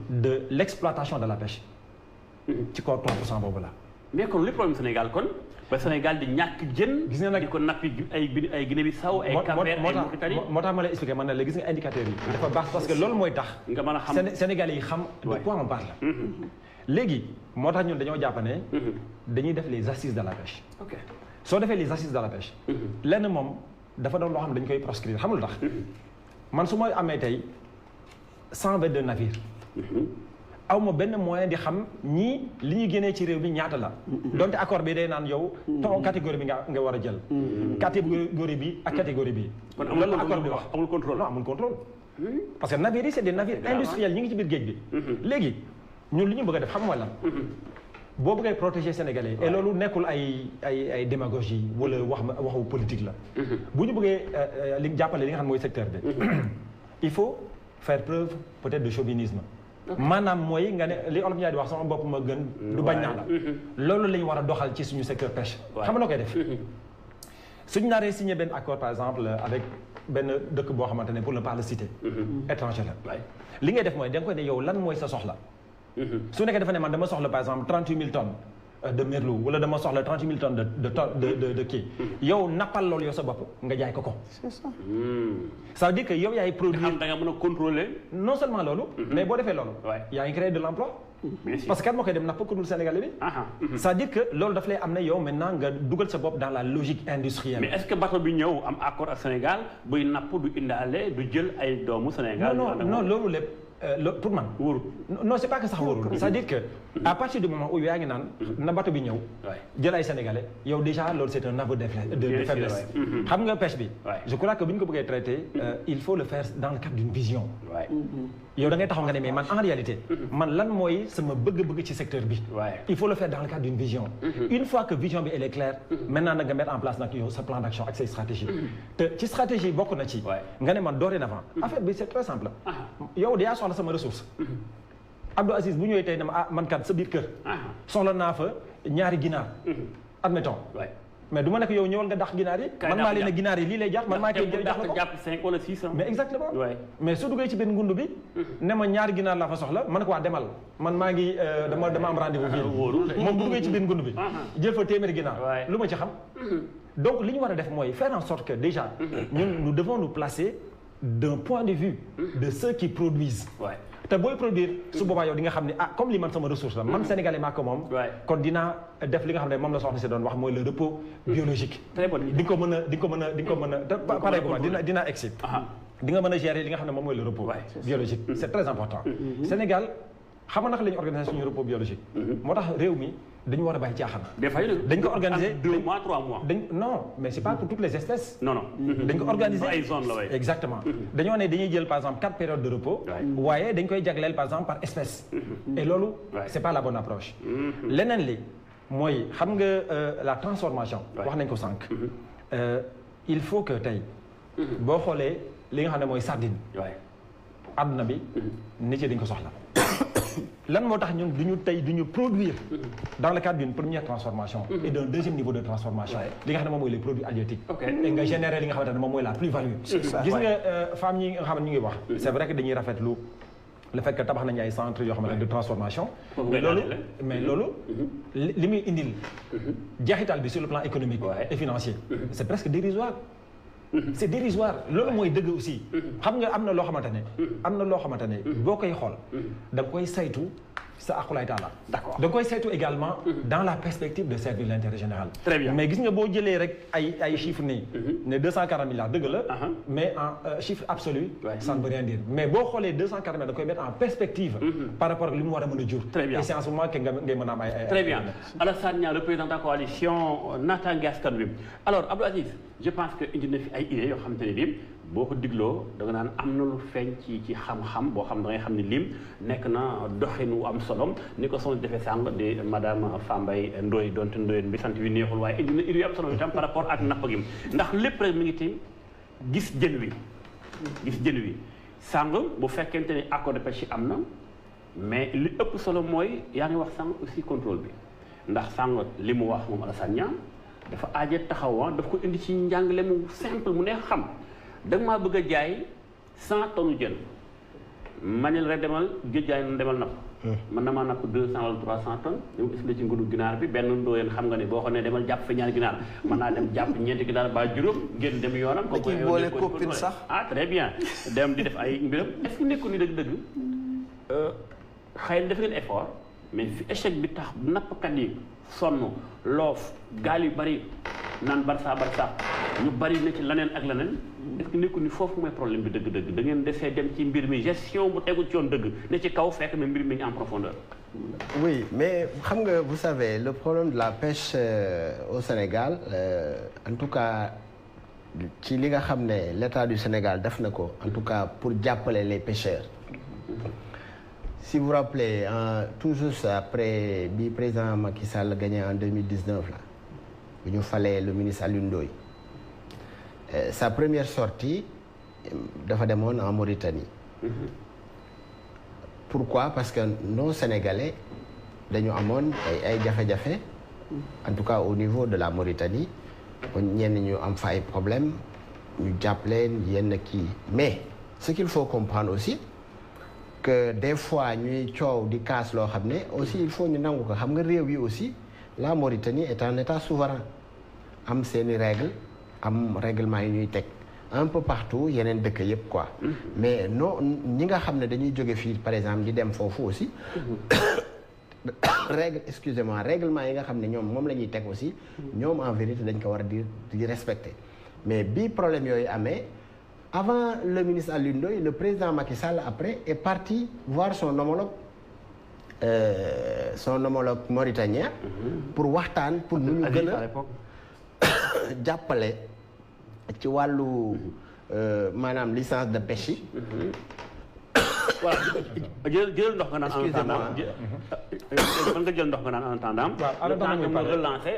de l'exploitation de la pêche ci kaw 3% boobu la mais kon li problème Sénégal kon ba Sénégal di ñàkk jën gis nga nag di ko nappi ay Guinée-Bissau ay Cap-Vert ay Mauritanie moo tax ma lay expliquer man ne la gis nga indicateurs yi dafa baax parce que loolu mooy tax nga mën a xam Sénégalais yi xam de quoi on parle léegi moo tax ñun dañoo jàpp ne dañuy def les assises de la pêche soo defee les assises de la pêche lenn moom dafa doon loo xam ne dañu koy proscrire xam lu tax man su ma amee tey 122 navires aw ma benn moyen di xam ñii li ñuy génnee ci réew mi ñaata la donte accord bi day naan yow ton catégorie bi nga war a jël catégorie bi ak catégorie bi loolu la accord bi wax amul contrôle non amul contrôle parce que navires yi c'est des navires industriels ñi ngi ci biir géej bi léegi ñun li ñu bëgg a def xam mooy lan boo bëggee protéger Sénégalais et loolu nekkul ay démagogie wala waxu politique la bu ñu bëggee li jàppale li nga xam mooy secteur bi il faut faire preuve peut-être de chauvinisme maanaam mooy nga ne li olof ñaar di wax sama bopp ma gën du bañ naa la loolu la ñu war a doxal ci suñu secteur pêche xam nga noo koy def suñu naaree signé benn accord par exemple avec benn dëkk boo xamante ne pour ne pas le citer étranger la li ngay def mooy da nga koy ne yow lan mooy sa soxla su nekkee dafa ne man dama soxla par exemple 38 000 tonnes de merlou wala dama soxla 38 000 tonnes de kii yow nappal loolu yow sa bopp nga jaay ko c'est ça ça veut dire que yow yaay produire da nga mën a contrôler non seulement loolu mais boo defee loolu yaa ngi créé de l'emploi parce que kan moo koy dem napp ko dul Sénégalais bi c'est-à-dire que loolu daf lay am ne yow maintenant nga dugal sa bopp dans la logique industrielle mais est-ce que bateau bi ñëw am accord ak Sénégal buy napp du indaale du jël ay doomu Sénégal non loolu lépp pour man wóorul non c'est pas que sax wóorul c'est-à-dire que à partir du moment où yaa ngi naan na bateau bi ñëw jël ay Sénégalais yow déjà loolu c'est un aveu de faiblesse xam nga pêche bi je crois que bu ñu ko bëggee traiter il faut le faire dans le cadre d'une vision yow da ngay taxaw nga ne mais man en réalité man lan mooy sama bëgg-bëgg ci secteur bi il faut le faire dans le cadre d'une vision une fois que vision bi elle est claire maintenant nag nga mettre en place nag yow sa plan d'action ak say stratégie te ci stratégie bokk na ci nga ne man dorénavant affaire bi c'est très simple yow yaa soxla sama ressource Abdou Aziz bu ñëwee tey ne ma man kat sa biir kër soxla naa fa ñaari ginaar admettons mais du ma nekk yow ñëwal nga dax ginaar yi man maa leen ne ginaar yi lii lay jar man maa koy jël jax la ko jàpp 5 wala 6 mais exactement mais su duggee ci benn ngundu bi ne ma ñaari ginaar laa fa soxla man ko waa demal man maa ngi dama am rendez-vous fii moom bu duggee ci benn ngundu bi jël fa téeméeri ginaar lu ma ci xam donc li ñu war a def mooy faire en sorte que déjà ñun nous devons nous placer d'un point de vue de ceux qui produisent te booy produire su boobaa yow di nga xam ne comme li man sama ressource la man Sénégalais maa ko moom kon dinaa def li nga xam ne moom la soxna si doon wax mooy le repos biologique di nga ko mën a pareeguma dinaa egsi di nga mën a gérer li nga xam ne moom mooy le repos biologique c'est très important Sénégal xam nga naka la ñu organiser suñu repos biologique moo tax réew mi dañu war a bàyyi caaxaan dañ ko organiser 2 mois 3 mois non mais c'est pas pour toutes les espèces non dañ ko organiser ay zone la way exactement dañoo ne dañuy jël par exemple 4 périodes de repos waaye dañ koy jagleel par exemple par espèce et loolu c'est pas la bonne approche leneen li mooy xam nga la transformation wax nañ ko sànq il faut que tey boo xoolee li nga xam ne mooy sardine àdduna bi nit yi dañ ko soxla lan moo tax ñun duñu produire dans le cadre d'une première transformation et d'un deuxième niveau de transformation li nga xam ne moom mooy les produits halieutiques et nga générer li nga xamante ne moom mooy la plus-value gis nga femmes ñi nga xam ne ñu ngi wax c'est vrai que dañuy rafetlu le fait que tabax nañu ay centres yoo xamante ne de transformation mais loolu li muy indil jeexital bi sur le plan économique et financier c'est presque dérisoire c'est dérisoire loolu mooy dëgg aussi xam nga am na loo xamante ne boo koy xool da nga koy saytu sa aqulaay taala. D'accord. da koy saytu également. dans la perspective de servir l'intérêt général. Très bien. mais gis nga boo jëlee rek ay chiffres nii. ne 240 milliards dëgg la. mais en chiffre absolu. ça ne veut rien dire mais boo xoolee 240 milliards da koy mettre en perspective. par rapport ak li mu war a mën a jur. Très bien et c'est en ce moment que ngay mën a am ay. Très bien Alassane Niang le président de la coalition naataange askan wi alors Abdou Aziz je pense que indi na fi ay idées yoo xamante ne bii boo ko digloo da nga naan am na lu feeñ ci xam-xam boo xam da ngay xam ne lim nekk na doxin wu am solo ni ko soxna defee sànq di madame Fambaye Ndoye donte Ndoye bi sant wi neexul waaye indi na idées yu am solo itam par rapport ak napp gi ndax lépp rek mi ngi ci gis jën wi sànq bu fekkente ni accord de pêche am na mais li ëpp solo mooy yaa ngi wax sànq aussi contrôle bi ndax sànq li mu wax moom Alassane Niang dafa aaje taxaw daf ko indi ci njàngale mu simple mu neex xam da nga maa bëgg a jaay 100 tonnes jën manil rek demal géej jaay na demal napp man na maa napp 200 wala 300 tonnes li mu expliqué ci ngunu ginaar bi benn ndóoyeen xam nga ne boo xam ne demal jàpp fa ñaari ginaar mën naa dem jàpp ñeenti ginaar ba juróom ngeen dem yoonam da ciy boole copine sax très bien dem di def ay mbiram est-ce que nekkul ni dëgg-dëgg xëy na def ngeen effort mais fi échec bi tax nappkat yi sonn loof gaal yu bari naan barça ñu bari na ci leneen ak leneen est-ce que nekkul ni foofu mooy problème bi dëgg-dëgg da ngeen desee dem ci mbir mi gestion bu tegu ci yoon dëgg ne ci kaw fekk na mbir mi ngi en profondeur. Oui, mais xam nga vous savez le problème de la pêche au Sénégal en tout cas ci li nga xam ne l'État du Sénégal def na ko en tout cas pour jàppale les pêcheurs. Si vous vous rappelez tout juste après bi président Macky Sall gagné en 2019 là bi ñu falee le ministre Alioune Ndoye sa première sortie dafa demoon en Mauritanie. Pourquoi? Parce que nos Sénégalais dañu amoon ay jafe-jafe en tout cas au niveau de la Mauritanie ñenn ñu am fa ay problèmes ñu jàpp leen yenn kii mais ce qu'il faut comprendre aussi que des fois ñuy coow di kaas loo xam ne aussi il faut ñu nangu ko xam nga réew yi aussi la Mauritanie est un état souverain am seeni règles am règlement yi ñuy teg un peu partout yeneen dëkk yëpp quoi mais non ñi nga xam ne dañuy jóge fii par exemple di dem foofu aussi excusez-moi règlement yi nga xam ne ñoom moom la ñuy teg aussi ñoom en vérité dañ ko war a di respecter mais bi problème yooyu amee avant le ministre Alioune Ndoye le président Macky Sall après est parti voir son homologue mauritanien pour waxtaan pour nu ñu gën a jàppale ci wàllu maanaam licence de pêche yi. voilà jël ndox nga naan en attendant mën nga jël ndox nga naan en attendant. waaw ma relancé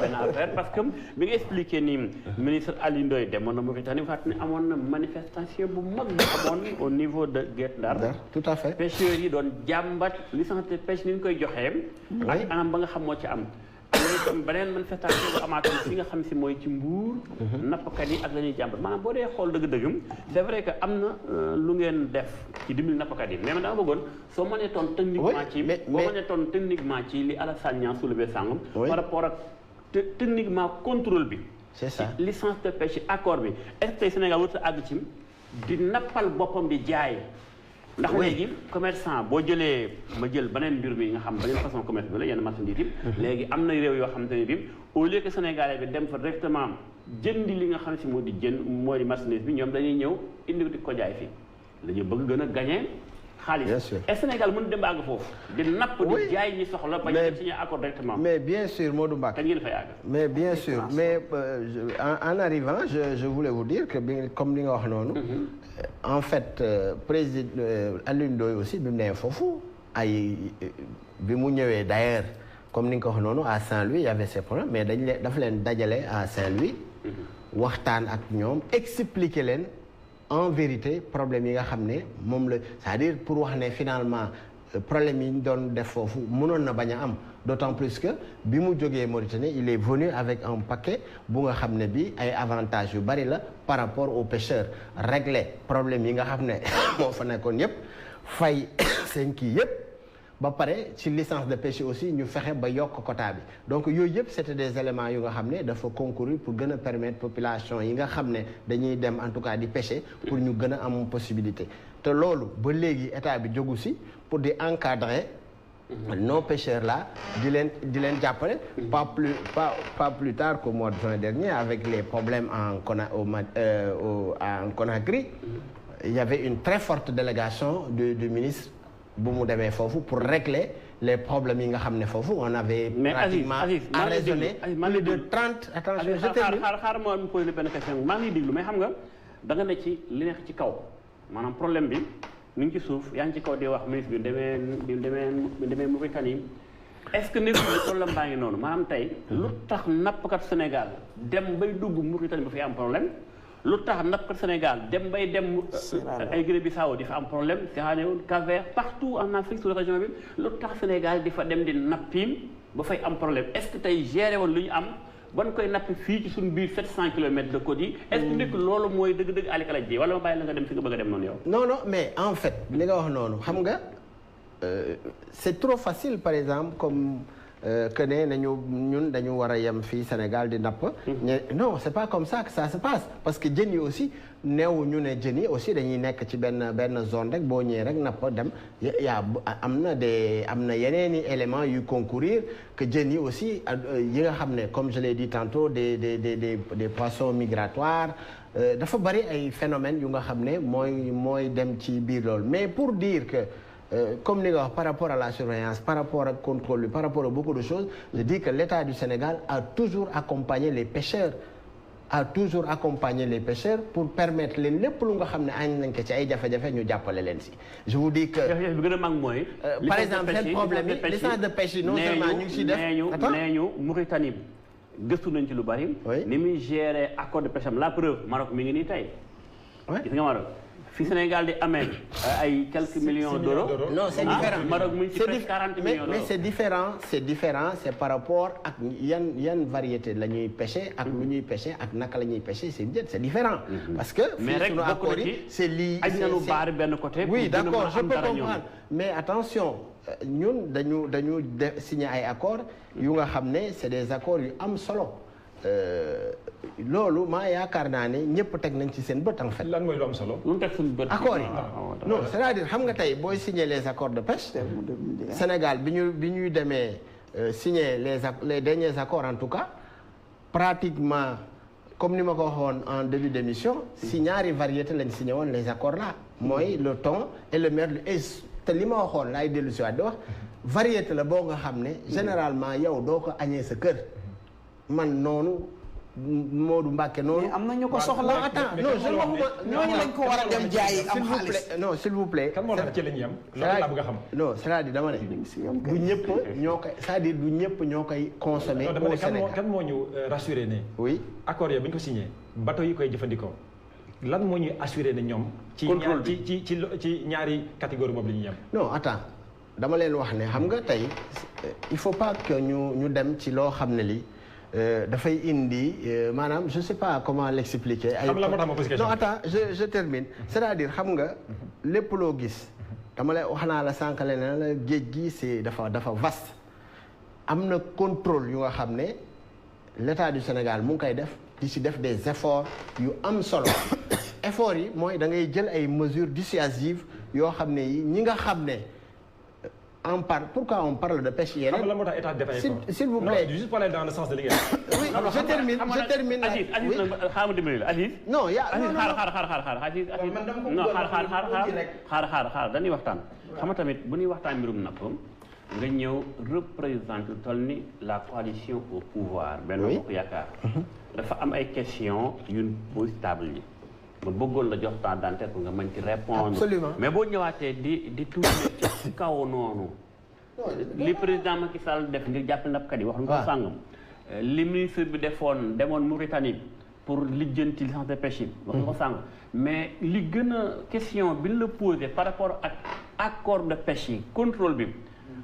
benn affaire parce que bi nga expliqué ni ministre Aliou Ndoye demoon na Mauritanie fàttali ne amoon na manifestation bu mag bu amoon au niveau de Guet Ndar. tout à fait pêcheurs yi doon jàmbat licence de pêche ni ñu koy joxee. ak anam ba nga xam moo ci am. léegi tam beneen manifestation bu amaatoon fi nga xam si mooy ci Mbuur nappkat yi ak la ñuy jàmbat maanaam boo dee xool dëgg-dëggam c'est vrai que am na lu ngeen def ci dimbali nappkat yi mais man dama bëggoon soo mënee toon techniquement ci boo mënee toon techniquement ci li Alassane Niang soulevé sàngam par rapport ak techniquement contrôle bi c'est ça licence de pêche accord bi est-ce que tey Sénégal warut a àgg ci di nappal boppam di jaay ndax léegi commerçant boo jëlee ma jël beneen mbir mi nga xam beneen façon commerce bi la yenn marchandise yi léegi am na réew yoo xamante ne bi au lieu que Sénégalais bi dem fa directement jëndi li nga xam si moo di moo di marchandise bi ñoom dañuy ñëw indi ko jaay fii dañu bëgg gën a gagner xaalis et Sénégal mën dem àgg foofu di napp di jaay ñi soxla ba ñu signé accord directement mais bien sûr Modou Mbacké kañ ngeen fay àgg mais bien sûr mais en arrivant je voulais vous dire que comme li nga wax noonu en fait président Alioune Ndoye aussi bi mu nee foofu bi mu ñëwee d'ailleurs comme ni nga ko wax noonu à Saint-Louis il y avait ces problèmes mais dafa leen dajale à Saint-Louis waxtaan ak ñoom expliquer leen en vérité problème yi nga xam ne moom la c'est-à-dire pour wax ne finalement problème yi ñu doon def foofu mënoon na bañ a am d'autant plus que bi mu jógee Mauritanie il est venu avec un paquet bu nga xam ne bi ay avantages yu bari la par rapport aux pêcheurs régler problème yi nga xam ne moo fa nekkoon yépp fay seen kii yépp ba pare ci licence de pêche aussi ñu fexe ba yokk quota bi donc yooyu yëpp c'était des éléments yu nga xam ne dafa concourir pour gën a permettre population yi nga xam ne dañuy dem en tout cas di pêcher pour ñu gën a am possibilité te loolu ba léegi état bi jógu si pour di encadrer nos pêcheurs là di leen jàppale pas plus tard qu'au mois de juin dernier avec les problèmes en Conakry. Il y avait une très forte délégation du ministre bu mu demee foofu pour régler les problèmes yi nga xam ne foofu on avait pratiquement arraisonné plus de 30 attention je termine xaar moo mu posé benn question maa ngi déglu mais xam nga da nga ne ci li nekk ci kaw maanaam problème bi mi ngi ci suuf yaa ngi ci kaw di wax ministre bi demee Mauritanie est-ce que nekkul problème baa ngi noonu maanaam tey lu tax nappkat Sénégal dem bay dugg Mauritanie ba fi am problème lu tax nappkat Sénégal dem ay Guinée-Bissau di fa am problème Sierra Leone Cap-Vert partout en Afrique sous région bi lu tax Sénégal di fa dem di nappiim ba fay am problème est-ce que tey géré woon lu ñu am ban koy nappi fii ci suñu biir 700 kilomètres de côte yi est-ce que nekk loolu mooy dëgg-dëgg alikalaj ji wala ma bàyyi la nga dem fi nga bëgg a dem noonu yow non mais en fait li nga wax noonu xam nga c'est trop facile par exemple comme que ne ñun dañu war a yem fii Sénégal di napp. Non c'est pas comme ça que ça se passe parce que jën yi aussi neewu ñu ne jën yi aussi dañuy nekk ci benn zone rek boo ñëwee rek napp dem am na yeneen i éléments yu concourir que jën yi aussi yi nga xam ne comme je l'ai dit tantôt des poissons migratoires dafa bari ay phénomènes yu nga xam ne mooy dem ci biir loolu mais pour dire que comme ni nga wax par rapport à la surveillance par rapport ak contrôle bi par rapport à beaucoup de choses je dis que l'État du Sénégal a toujours accompagné les pêcheurs pour permettre leen lépp lu nga xam ne añ nañ ko ci ay jafe-jafe ñu jàppale leen si je vous dis que bi gën a mag mooy par exemple seen problème yi licence de pêche yi non seulement ñu ngi si def nee ñu Mauritanie gëstu nañ ci lu bari ni muy gérer accord de pêche am la preuve Maroc mi ngi nii tey gis nga Maroc fi Sénégal di amee ay quelques millions d'euros. Non, c'est différent. Maroc mu ngi ci presque 40 millions d'euros. Mais c'est différent, c'est par rapport ak yan variété la ñuy pêcher ak lu ñuy pêcher ak naka la ñuy pêcher c'est différent. Parce que mais rek bokk na ci c'est lii aj nañu baar benn côté. Oui, d'accord, je peux comprendre. Mais attention, ñun dañu signer ay accords yu nga xam ne c'est des accords yu am solo. Loolu maa yaakaar naa ne ñëpp teg nañ ci seen bët en fait. lan mooy lu am solo. lu teg suñu bët. accords yi non c'est-à-dire xam nga tey booy signer les accords de pêche. Sénégal bi ñuy demee signer les derniers accords en tout cas pratiquement comme ni ma ko waxoon en début d'émission si ñaari variété lañ signé woon les accords là mooy le thon et le merlu et te li ma waxoon laay dellu si waat di wax variété la boo nga xam ne généralement yow doo ko añee sa kër. Man noonu Modou Mbacké noonu. am na ñu ko soxla. Attends non je waxuma ñooñu lañ ko war a dem jaayi am xaalis. non s'il vous plaît. kan moo tax ci la ñuy am. loolu laa bëgg a xam. non c'est-à-dire dama ne. du ñëpp ñoo koy c'est-à-dire du ñëpp ñoo koy consommer au Sénégal. kan moo ñu rassuré ne. oui accord yooyu bu ñu ko signé bateau yi koy jëfandikoo lan moo ñuy assuré ne ñoom. ci ñaari catégorie boobu la ñuy am. non attends dama leen wax ne xam nga tey il faut pas que ñu dem ci loo xam ne li. dafay indi maanaam je sais pas comment l'expliquer. Non attends je termine. C'est-à-dire xam nga lépp loo gis dama lay wax naa la sànq leneen la géej gi c'est dafa vaste am na contrôle yu nga xam ne l'État du Sénégal mu ngi koy def di ci def des efforts yu am solo efforts yi mooy da ngay jël ay mesures dissuasives yoo xam ne yi ñi nga xam ne. Pourquoi on parle de pêche yeneen. xam nga lan moo tax état def ay s'il vous plaît. non juste parler dans le sens de li ngeen. oui je termine. Aziz xaaral ma dimbali la Aziz. non yaa Aziz xaar dañuy waxtaan. xam nga tamit bu ñuy waxtaan mbirum napp nga ñëw représente toll ni la coalition au pouvoir. Benno Bokk Yaakaar. dafa am ay questions yu pose table yi. ma bëggoon la jox temps d'antenne pour nga mën ci répondre. Absolument. mais boo ñëwaatee di tuuti ci kaw noonu. li président Macky Sall def ngir jàppale nappkat yi wax nga ko sàngam. li ministre bi demoon Mauritanie pour lijjanti licence de pêche yi. wax nga ko sàngam mais li gën a question bi ñu la posé par rapport ak accord de pêche yi contrôle bi.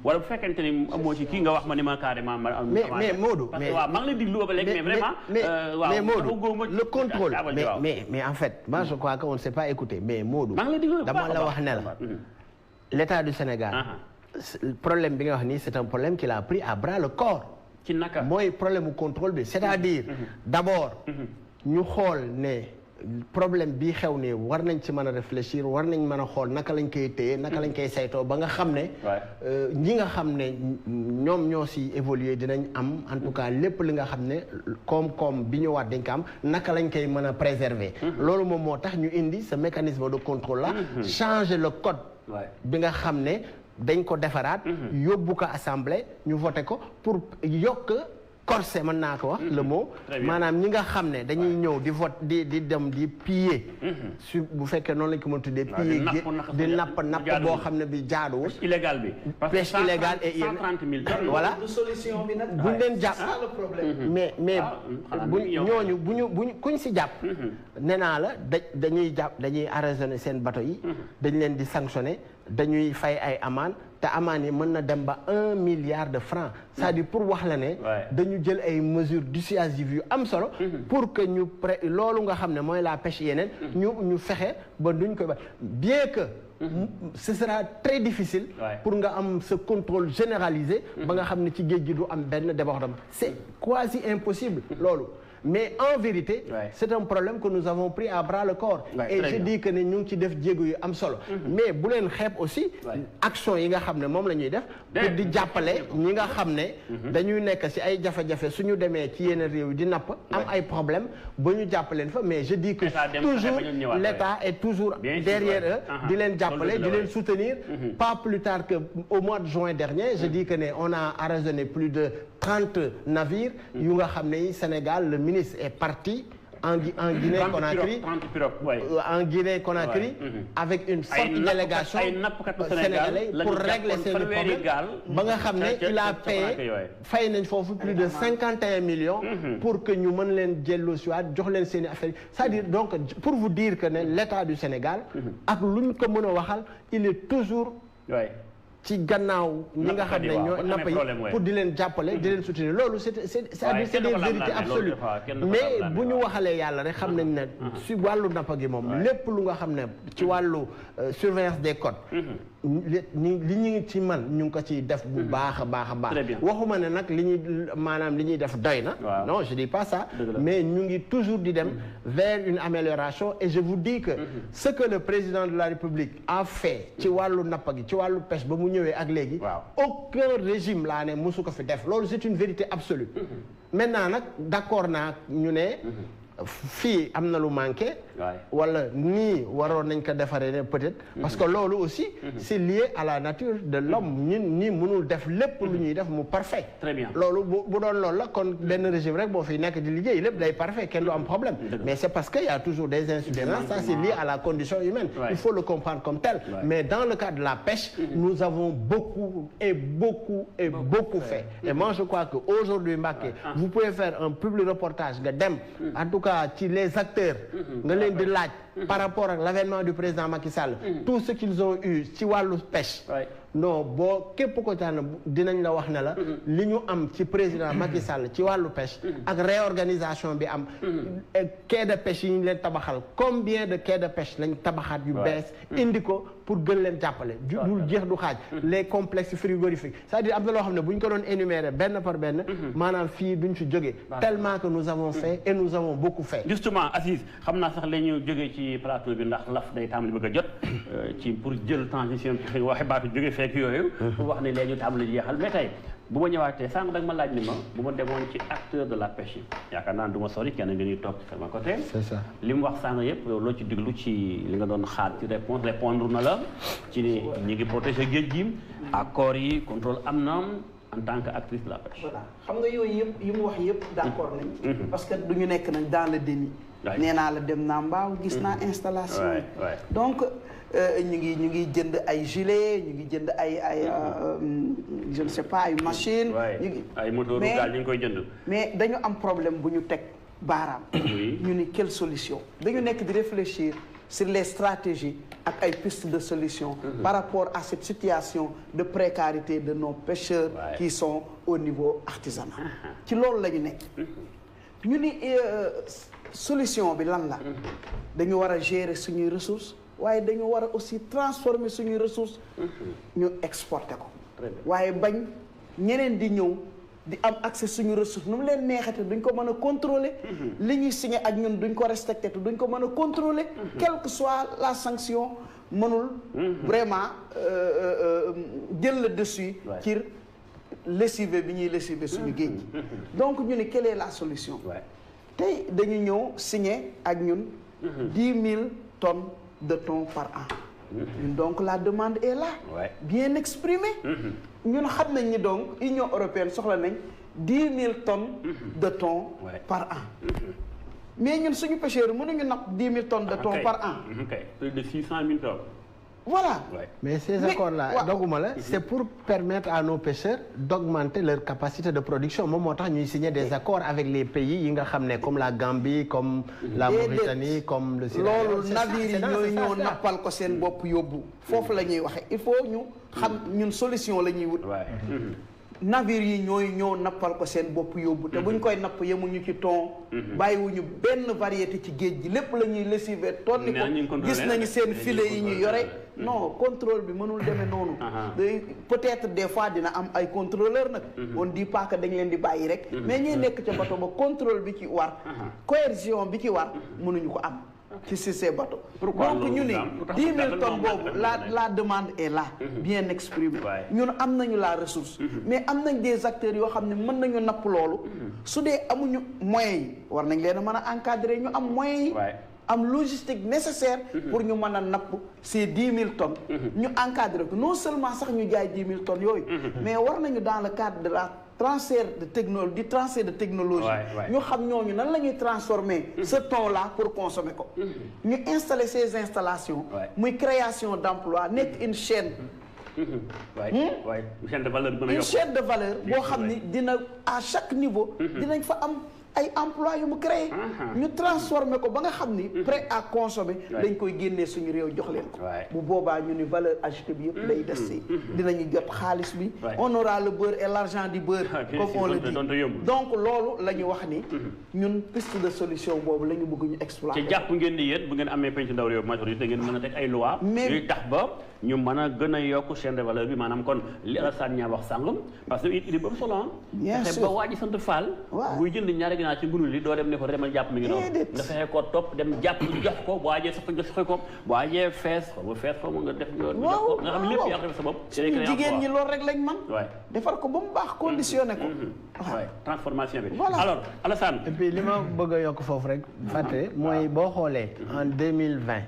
wala bu fekkente ni amoo ci kii nga wax ma ni ma carrément ma. mais Modou parce que waaw maa ngi lay diglu ba léegi mais vraiment. mais Modou le contrôle mais en fait moi je crois qu'on ne s'est pas écouté mais Modou. maa ngi lay diglu dama la wax ne la l'État du Sénégal. problème bi nga wax nii c'est un problème qu'il a pris à bras le corps. ci naka mooy problème mu contrôle bi c'est-à-dire d'abord ñu xool ne problème bii xew nii war nañ ci mën a réfléchir war nañ mën a xool naka lañ koy téye naka lañ koy saytoo ba nga xam ne ñi nga xam ne ñoom ñoo si évoluer dinañ am en tout cas lépp li nga xam ne koom-koom bi ñu waat dañ ko am naka lañ koy mën a préserver loolu moom moo tax ñu indi ce mécanisme de contrôle là changer le code bi nga xam ne dañ ko defaraat yóbbu ko assemblée ñu voté ko pour yokk corset mën naa ko wax le mot maanaam ñi nga xam ne dañuy ñëw di vote di dem di piller su bu fekkee noonu lañ ko mën tuddee piller di napp boo xam ne bi jaaduwul illégal bi pêche illégale et 130 000 voilà solution bi nag buñ leen jàpp mais buñu kuñ si jàpp nee naa la dañuy jàpp dañuy arraisonner seen bateau yi dañ leen di sanctionner dañuy fay ay amende te amende yi mën na dem ba 1 milliard de francs c'est-à-dire pour wax la ne dañu jël ay mesures dissuasives yu am solo pour que ñu loolu nga xam ne mooy la pêche yeneen ñu fexe ba duñ ko ba bien que ce sera très difficile pour nga am ce contrôle généralisé ba nga xam ne ci géej gi du am benn débordement c'est quasi impossible loolu mais en vérité c'est un problème que nous avons pris à bras le corps et je dis que ne ñu ngi ci def jéego yu am solo mais bu leen xeeb aussi action yi nga xam ne moom la ñuy def pour di jàppale ñi nga xam ne dañuy nekk ci ay jafe-jafe suñu demee ci yeneen réew yi di napp am ay problème ba ñu jàppaleen fa mais je dis que toujours l'État est toujours derrière eux di leen jàppale di leen soutenir pas plus tard que au mois de juin dernier je dis que ne on a arraisonné plus de 30 navires yu nga xam ne Sénégal le ministre est parti en Guinée-Conakry en Guinée-Conakry avec une forte délégation sénégalaise pour régler ces problèmes ba nga xam ne il a payé fay nañ foofu plus de 51 millions pour que ñu mën leen jëlloo si waat jox leen seen i affaires c'est-à-dire donc pour vous dire que ne l'État du Sénégal ak lu ñu ko mën a waxal il est toujours ci gannaaw ñi nga xam ne ñoo napp yi pour di leen jàppale di leen soutenir loolu c'est-à-dire c'est des vérités absolues mais bu ñu waxalee yàlla rek xam nañ ne si wàllu nappa gi moom lépp lu nga xam ne ci wàllu surveillance des côtes li ñu ci man ñu ngi ko ciy def bu baax a baax a baax waxuma ne nag li ñuy def doy na non je dis pas ça mais ñu ngi toujours di dem vers une amélioration et je vous dis que ce que le président de la République a fait ci wàllu nappa gi ci wàllu pêche ba mu ñëwee ak léegi aucun régime laa ne mosu ko fi def loolu c'est une vérité absolue maintenant nag d'accord naa ñu ne fii am na lu manqué wala nii waroon nañ ko defaree ne peut-être parce que loolu aussi c'est lié à la nature de l'homme ñun nii mënul def lépp lu ñuy def mu parfait loolu bu doon loolu la kon benn régime rek boo fi nekk di liggéey lépp day parfait kenn du am problème mais c'est parce que il y a toujours des insuffisances ça c'est lié à la condition humaine il faut le comprendre comme tel mais dans le cas de la pêche nous avons beaucoup fait et moi je crois que aujourd'hui Mbacké vous pouvez faire un public reportage nga dem en tout cas ci les acteurs nga leen di laaj par rapport ak l'avènement du président Macky Sall tout ce qu'ils ont eu ci wàllu pêche non boo képp ko tànn dinañ la wax ne la li ñu am ci président Macky Sall ci wàllu pêche ak réorganisation bi am quai de pêche yi ñu leen tabaxal combien de quai de pêche lañ tabaxaat yu bees indi ko pour gën leen jàppale dul jeex du xaaj les complexes frigorifiques c'est-à-dire am na loo xam ne bu ñu ko doon énumérer benn par benn maanaam fii duñ fi jógee tellement que nous avons fait et nous avons beaucoup fait justement Aziz xam naa sax la ñu jógee ci plateau bi ndax laf day tàmbali bëgg a jot ci pour jël transition bi waxe baatu jóge fekk yooyu pour wax ne léegi ñu tàmbali jeexal mais tey bu ma ñëwaatee sànq da nga ma laaj ni ma bu ma demoon ci acteur de la pêche yi yaakaar naa du ma sori kenn nga ñuy toog ci sama côté c'est ça li mu wax sànq yëpp yow loo ci diglu ci li nga doon xaar ci réponse répondre na la ci ni ñi ngi protéger géej gi accords yi contrôle am na en tant que actrice de la pêche voilà xam nga yooyu yëpp yi mu wax yëpp d'accord nañ parce que du ñu nekk nañ dans le déni nee naa la dem naa mbaaw gis naa installation donc ñu ngi jënd ay gilet ñu ngi jënd ay je ne sais pas ay machine ay moteur gaal ñu ngi koy jënd mais dañu am problème bu ñu teg baaraam ñu ni quelle solution dañu nekk di réfléchir sur les stratégies ak ay pistes de solution par rapport à cette situation de précarité de nos pêcheurs qui sont au niveau artisanal ci loolu la ñu nekk ñu ni solution bi lan la dañu war a gérer suñuy ressources waaye dañu war a aussi transformer suñuy ressources ñu exporter ko waaye bañ ñeneen di ñëw di am accès suñu ressource nu mu leen neexate duñ ko mën a contrôler li ñuy signé ak ñun duñ ko respecté te duñ ko mën a contrôler quelle que soit la sanction mënul vraiment jël le dessus ci lessive bi ñuy lessive suñu géej gi donc ñu ne quelle est la solution tey dañu ñëw signé ak ñun 10 000 tonnes de thon par an donc la demande est là bien exprimée ñun xam nañ ni donc Union européenne soxla nañ 10 000 tonnes de thon par an mais ñun suñu pêcheurs yi mënuñu napp 10 000 tonnes de thon par an plus de 600 000 tonnes voilà mais ces accords-là doguma la c'est pour permettre à nos pêcheurs d'augmenter leur capacité de production moom moo tax ñuy signer des accords avec les pays yi nga xam ne comme la Gambie comme la Mauritanie comme le Sierra Leone loolu navire yi ñooy ñoo nappal ko seen bopp yóbbu foofu la ñuy waxe il faut ñu xam ñun solution la ñuy wut navire yi ñooy ñëw nappal ko seen bopp yóbbu te buñ koy napp yemuñu ci thon bàyyiwuñu benn variété ci géej gi lépp la ñuy lessiver tonni ko gis nañu seen filet yi ñu yore non contrôle bi mënul demee noonu peut-être des fois dina am ay contrôleur nag on dit pas que dañ leen di bàyyi rek mais ñuy nekk ca bateau ba contrôle bi ci war coercion bi ci war mënuñu ko am ci ces bateaux donc ñu ne 10 000 tonnes boobu la demande est là bien exprimée ñun am nañu la ressource mais am nañ des acteurs yoo xam ne mën nañu napp loolu su dee amuñu moyens yi war nañ leen a mën a encadrer ñu am moyens yi am logistique nécessaire pour ñu mën a napp ces 10 000 tonnes ñu encadrer ko non seulement sax ñu jaay 10 000 tonnes yooyu mais war nañu dans le cadre de la transfert de technologie ñu xam ñooñu nan la ñuy transformer ce thon là pour consommer ko ñu installer ces installations muy création d'emploi nekk une chaîne chaîne de valeur une chaîne de valeur boo xam ni dina à chaque niveau dinañ fa am ay emploi yu mu créé ñu transformer ko ba nga xam ni prêt à consommer dañ koy génnee suñu réew jox leen ko bu boobaa ñu ni valeur ajoutée bi yëpp lay des si dinañu jot xaalis bi on aura le beurre et l'argent du beurre comme on le dit donc loolu la ñu wax ni ñun piste de solution boobu la ñu bëgg ñu exploiter ci jàpp ngeen di yéen bu ngeen amee penc ndaw réew majorité ngeen mën a teg ay loi yuy tax ba ñu mën a gën a yokk chaîne de valeur bi maanaam kon li Alassane ñaa wax sàngam parce que it ba mu solo bien sûr ba waa ji sant Fall buy jënd ñaari ginaar ci ngunu li doo dem ne ko demal jàpp mi ngi noonu nga fexe ko topp dem jàpp jox ko bu waajee sax nga jox ko bu waajee fees xaw ma nga def jox ko nga xam lépp yaa ko def sa bopp suñu jigéen ñi loolu rek lañ man defar ko ba mu baax conditionné ko transformation bi alors Alassane et puis li ma bëgg a yokk foofu rek fàtte mooy boo xoolee en 2020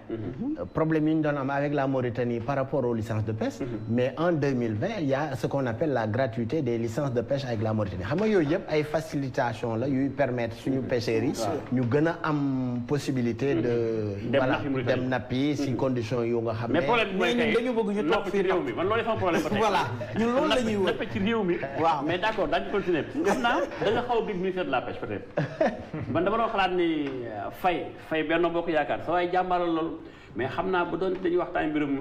problème yi ñu doon am avec la Mauritanie par rapport aux licences de pêche mais en 2020 il y a ce qu'on appelle la gratuité des licences de pêche avec la Mauritanie xam nga yooyu yëpp ay facilitation la yuy permettre suñu pêcheurs yi ñu gën a am possibilité de voilà dem nappi si condition yu nga xam ne mais problème mooy kay dañu bëgg ñu toog ci réew mi man loolu sama problème ba tey voilà ñun loolu la ñuy wër napp ci réew mi waaw mais d'accord daañu continuer xam naa da nga xaw a gis ministère de la pêche peut-être man dama doon xalaat ni fay benn bokk yaakaar sa waaye jàmbaaral loolu mais xam naa bu doon dañuy waxtaan mbirum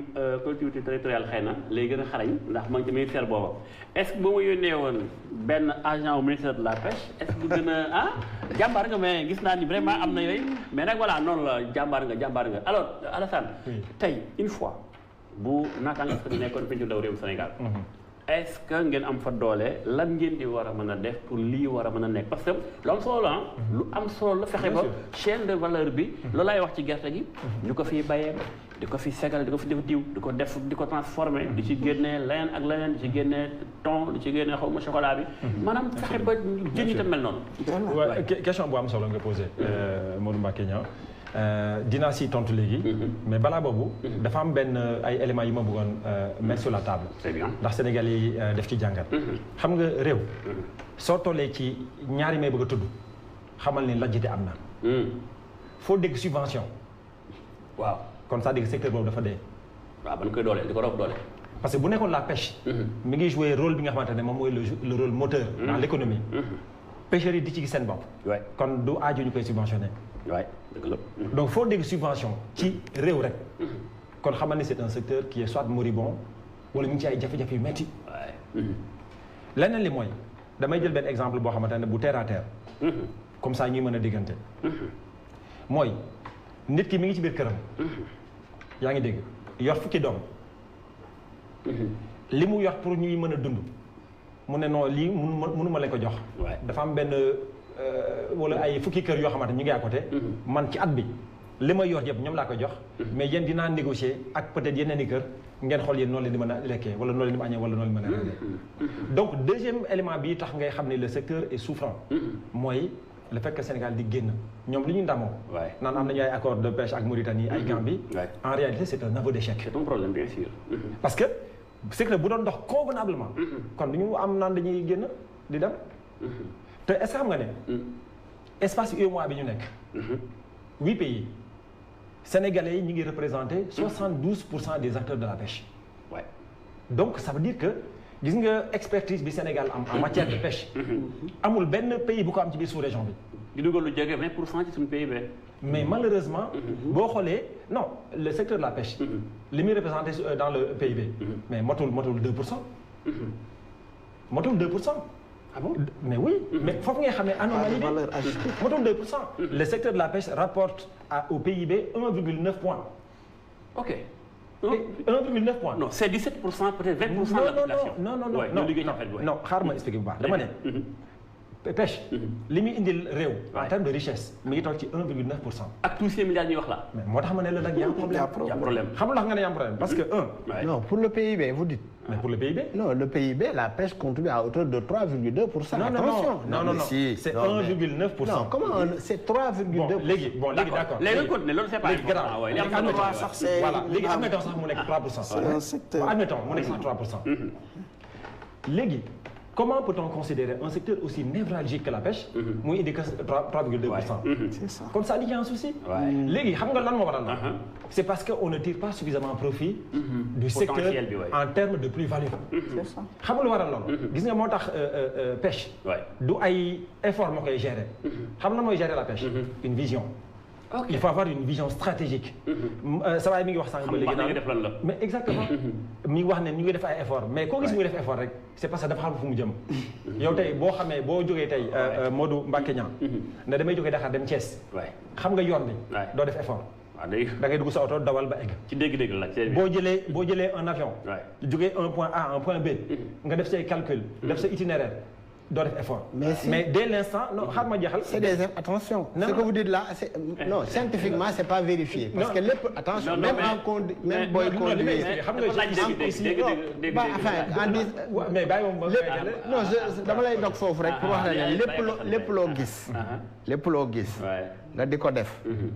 collectivité territoriale xëy na lay gën a xarañ ndax ma ngi ci ministère booba est-ce que boo ma yónnee woon benn agent au ministère de la pêche est-ce que gën a jàmbaar nga mais gis naa ni vraiment am na yooyu mais nag voilà noonu la jàmbaar nga alors Alassane tey une fois bu naataanga sa nekkoon pencu ndaw réew Sénégal est-ce que ngeen am fa doole lan ngeen di war a mën a def pour lii war a mën a nekk parce que lu am solo la lu am solo la fexe ba chaîne de valeur bi loolu laay wax ci gerte gi ñu ko fiy bayee di ko fi segal di ko fi def diw di ko transformer di ci génnee leneen ak leneen di ci génnee thon di ci génnee xaw ma chocolat bi maanaam fexe ba jën yi tam mel noonu question bu am solo nga posé Modou Mbacké Niang dinaa si tontu léegi mais balaa boobu dafa am benn ay éléments yi ma bëggoon mettre sur la table ndax Sénégal yi def ci jàngat xam nga réew soo tollee ci ñaari may bëgg a tudd xamal ni lajjite am na foo dégg subvention waaw kon c'est-à-dire secteur boobu dafa dee waaw ba ñu koy dooleel di ko rof doole parce que bu nekkoon la pêche mi ngi jouer rôle bi nga xamante ne moom mooy le rôle moteur dans l'économie pêcheurs yi di ci gis seen bopp kon du aaju ñu koy subventionné waay dëgg la donc foo dégg subvention ci réew rek kon xamal ni c'est un secteur qui est soit moribond wala ñu ngi ci ay jafe-jafe yu metti leneen li mooy damay jël benn exemple boo xamante ne bu terre à terre comme ça ñuy mën a diggante mooy nit ki mi ngi ci biir këram yaa ngi dégg yor fukki doom li mu yor pour ñuy mën a dund mu ne non lii mënuma leen ko jox. dafa am benn wala ay fukki kër yoo xamante ñu ngi à côté. man ci at bi li ma yor yëpp ñoom laa ko jox. mais yéen dinaa négocier ak peut-être yeneen i kër ngeen xool yéen noonu leen di mën a lekkee wala noonu leen di añee wala noonu leen mën a reeree. donc deuxième élément bi tax ngay xam ne le secteur est souffrant. mooy le fait que Sénégal di génn ñoom li ñu ndamoo. naan am nañu ay accord de pêche ak Mauritanie ay Gambie. en réalité c'est un aveu d'échec. c'est un problème bien sûr. parce que secteur bu doon dox convenablement. kon du ñu am naan dañuy génn di dem. te est-ce que xam nga ne. espace UEMOA bi ñu nekk. 8 pays sénégalais yi ñu ngi représenté 72% des acteurs de la pêche. donc ça veut dire que gis nga expertise bi Sénégal am en matière de pêche. amul benn pays bu ko am ci biir sous-région bi. di dugal lu jege 20% ci suñu PIB. mais malheureusement. boo xoolee non le secteur de la pêche. li muy représenté dans le PIB. mais motul 2%. motul 2%. ah bon mais oui. mais foofu ngay xam ne anomalie bi motul 2%. le secteur de la pêche rapporte au PIB 1,9 points. ok. 1,9 points. non c'est 17% peut-être 20% de la population. non xaaral ma expliquer bu baax dama ne. pêche. li muy indil réew. en termes de richesse mi ngi toog ci 1,9%. ak tous ces milliards ñuy wax là. mais moo tax ma ne la nag y a un problème. xam nga nga ne y a un problème parce que non pour le PIB vous dites. mais pour le PIB. non le PIB la pêche contribue à hauteur de 3,2%. attention non c'est 1,9%. non comment c'est 3,2%. bon léegi d'accord. léegi nga continuer loolu c'est pas important. voilà léegi admettons sax mu nekk 3%. c'est un secteur. admettons mu nekk sax 3%. léegi. Comment peut-on considérer un secteur aussi névralgique que la pêche. muy indi que 3,2%. c'est ça. Comme ça il y a un souci. léegi xam nga lan moo waral. c'est parce que on ne tire pas suffisamment profit. du secteur en termes de plus-value. c'est ça. xam nga lu waral loolu. gis nga moo tax pêche. du ay effort moo koy gérer. xam nga mooy gérer la pêche. une vision. il faut avoir une vision stratégique. sa waay mi ngi wax sànq ba léegi naan mais exactement. mi ngi wax ne ñu ngi def ay effort mais koo gis mu ngi def effort rek c'est parce que dafa xam fu mu jëm. yow tey boo xamee boo jógee tey Modou Mbacké Niang ne damay jógee Dakar dem Thiès. xam nga yoon bi. doo def effort. da ngay dugg sa oto dawal ba egg. ci dégg-dégg la boo jëlee un avion. jógee un point A à un point B. nga def say calcul. def sa itinéraire. doo def effort. mais dès l'instant non xaaral ma jeexal. c'est des attention. ce que vous dites là non scientifiquement c'est pas vérifié. parce que lépp attention même même booy conduire. xam nga mais bàyyi moom non dama lay dog foofu rek pour wax la ne lépp loo gis. lépp loo gis. nga di ko def.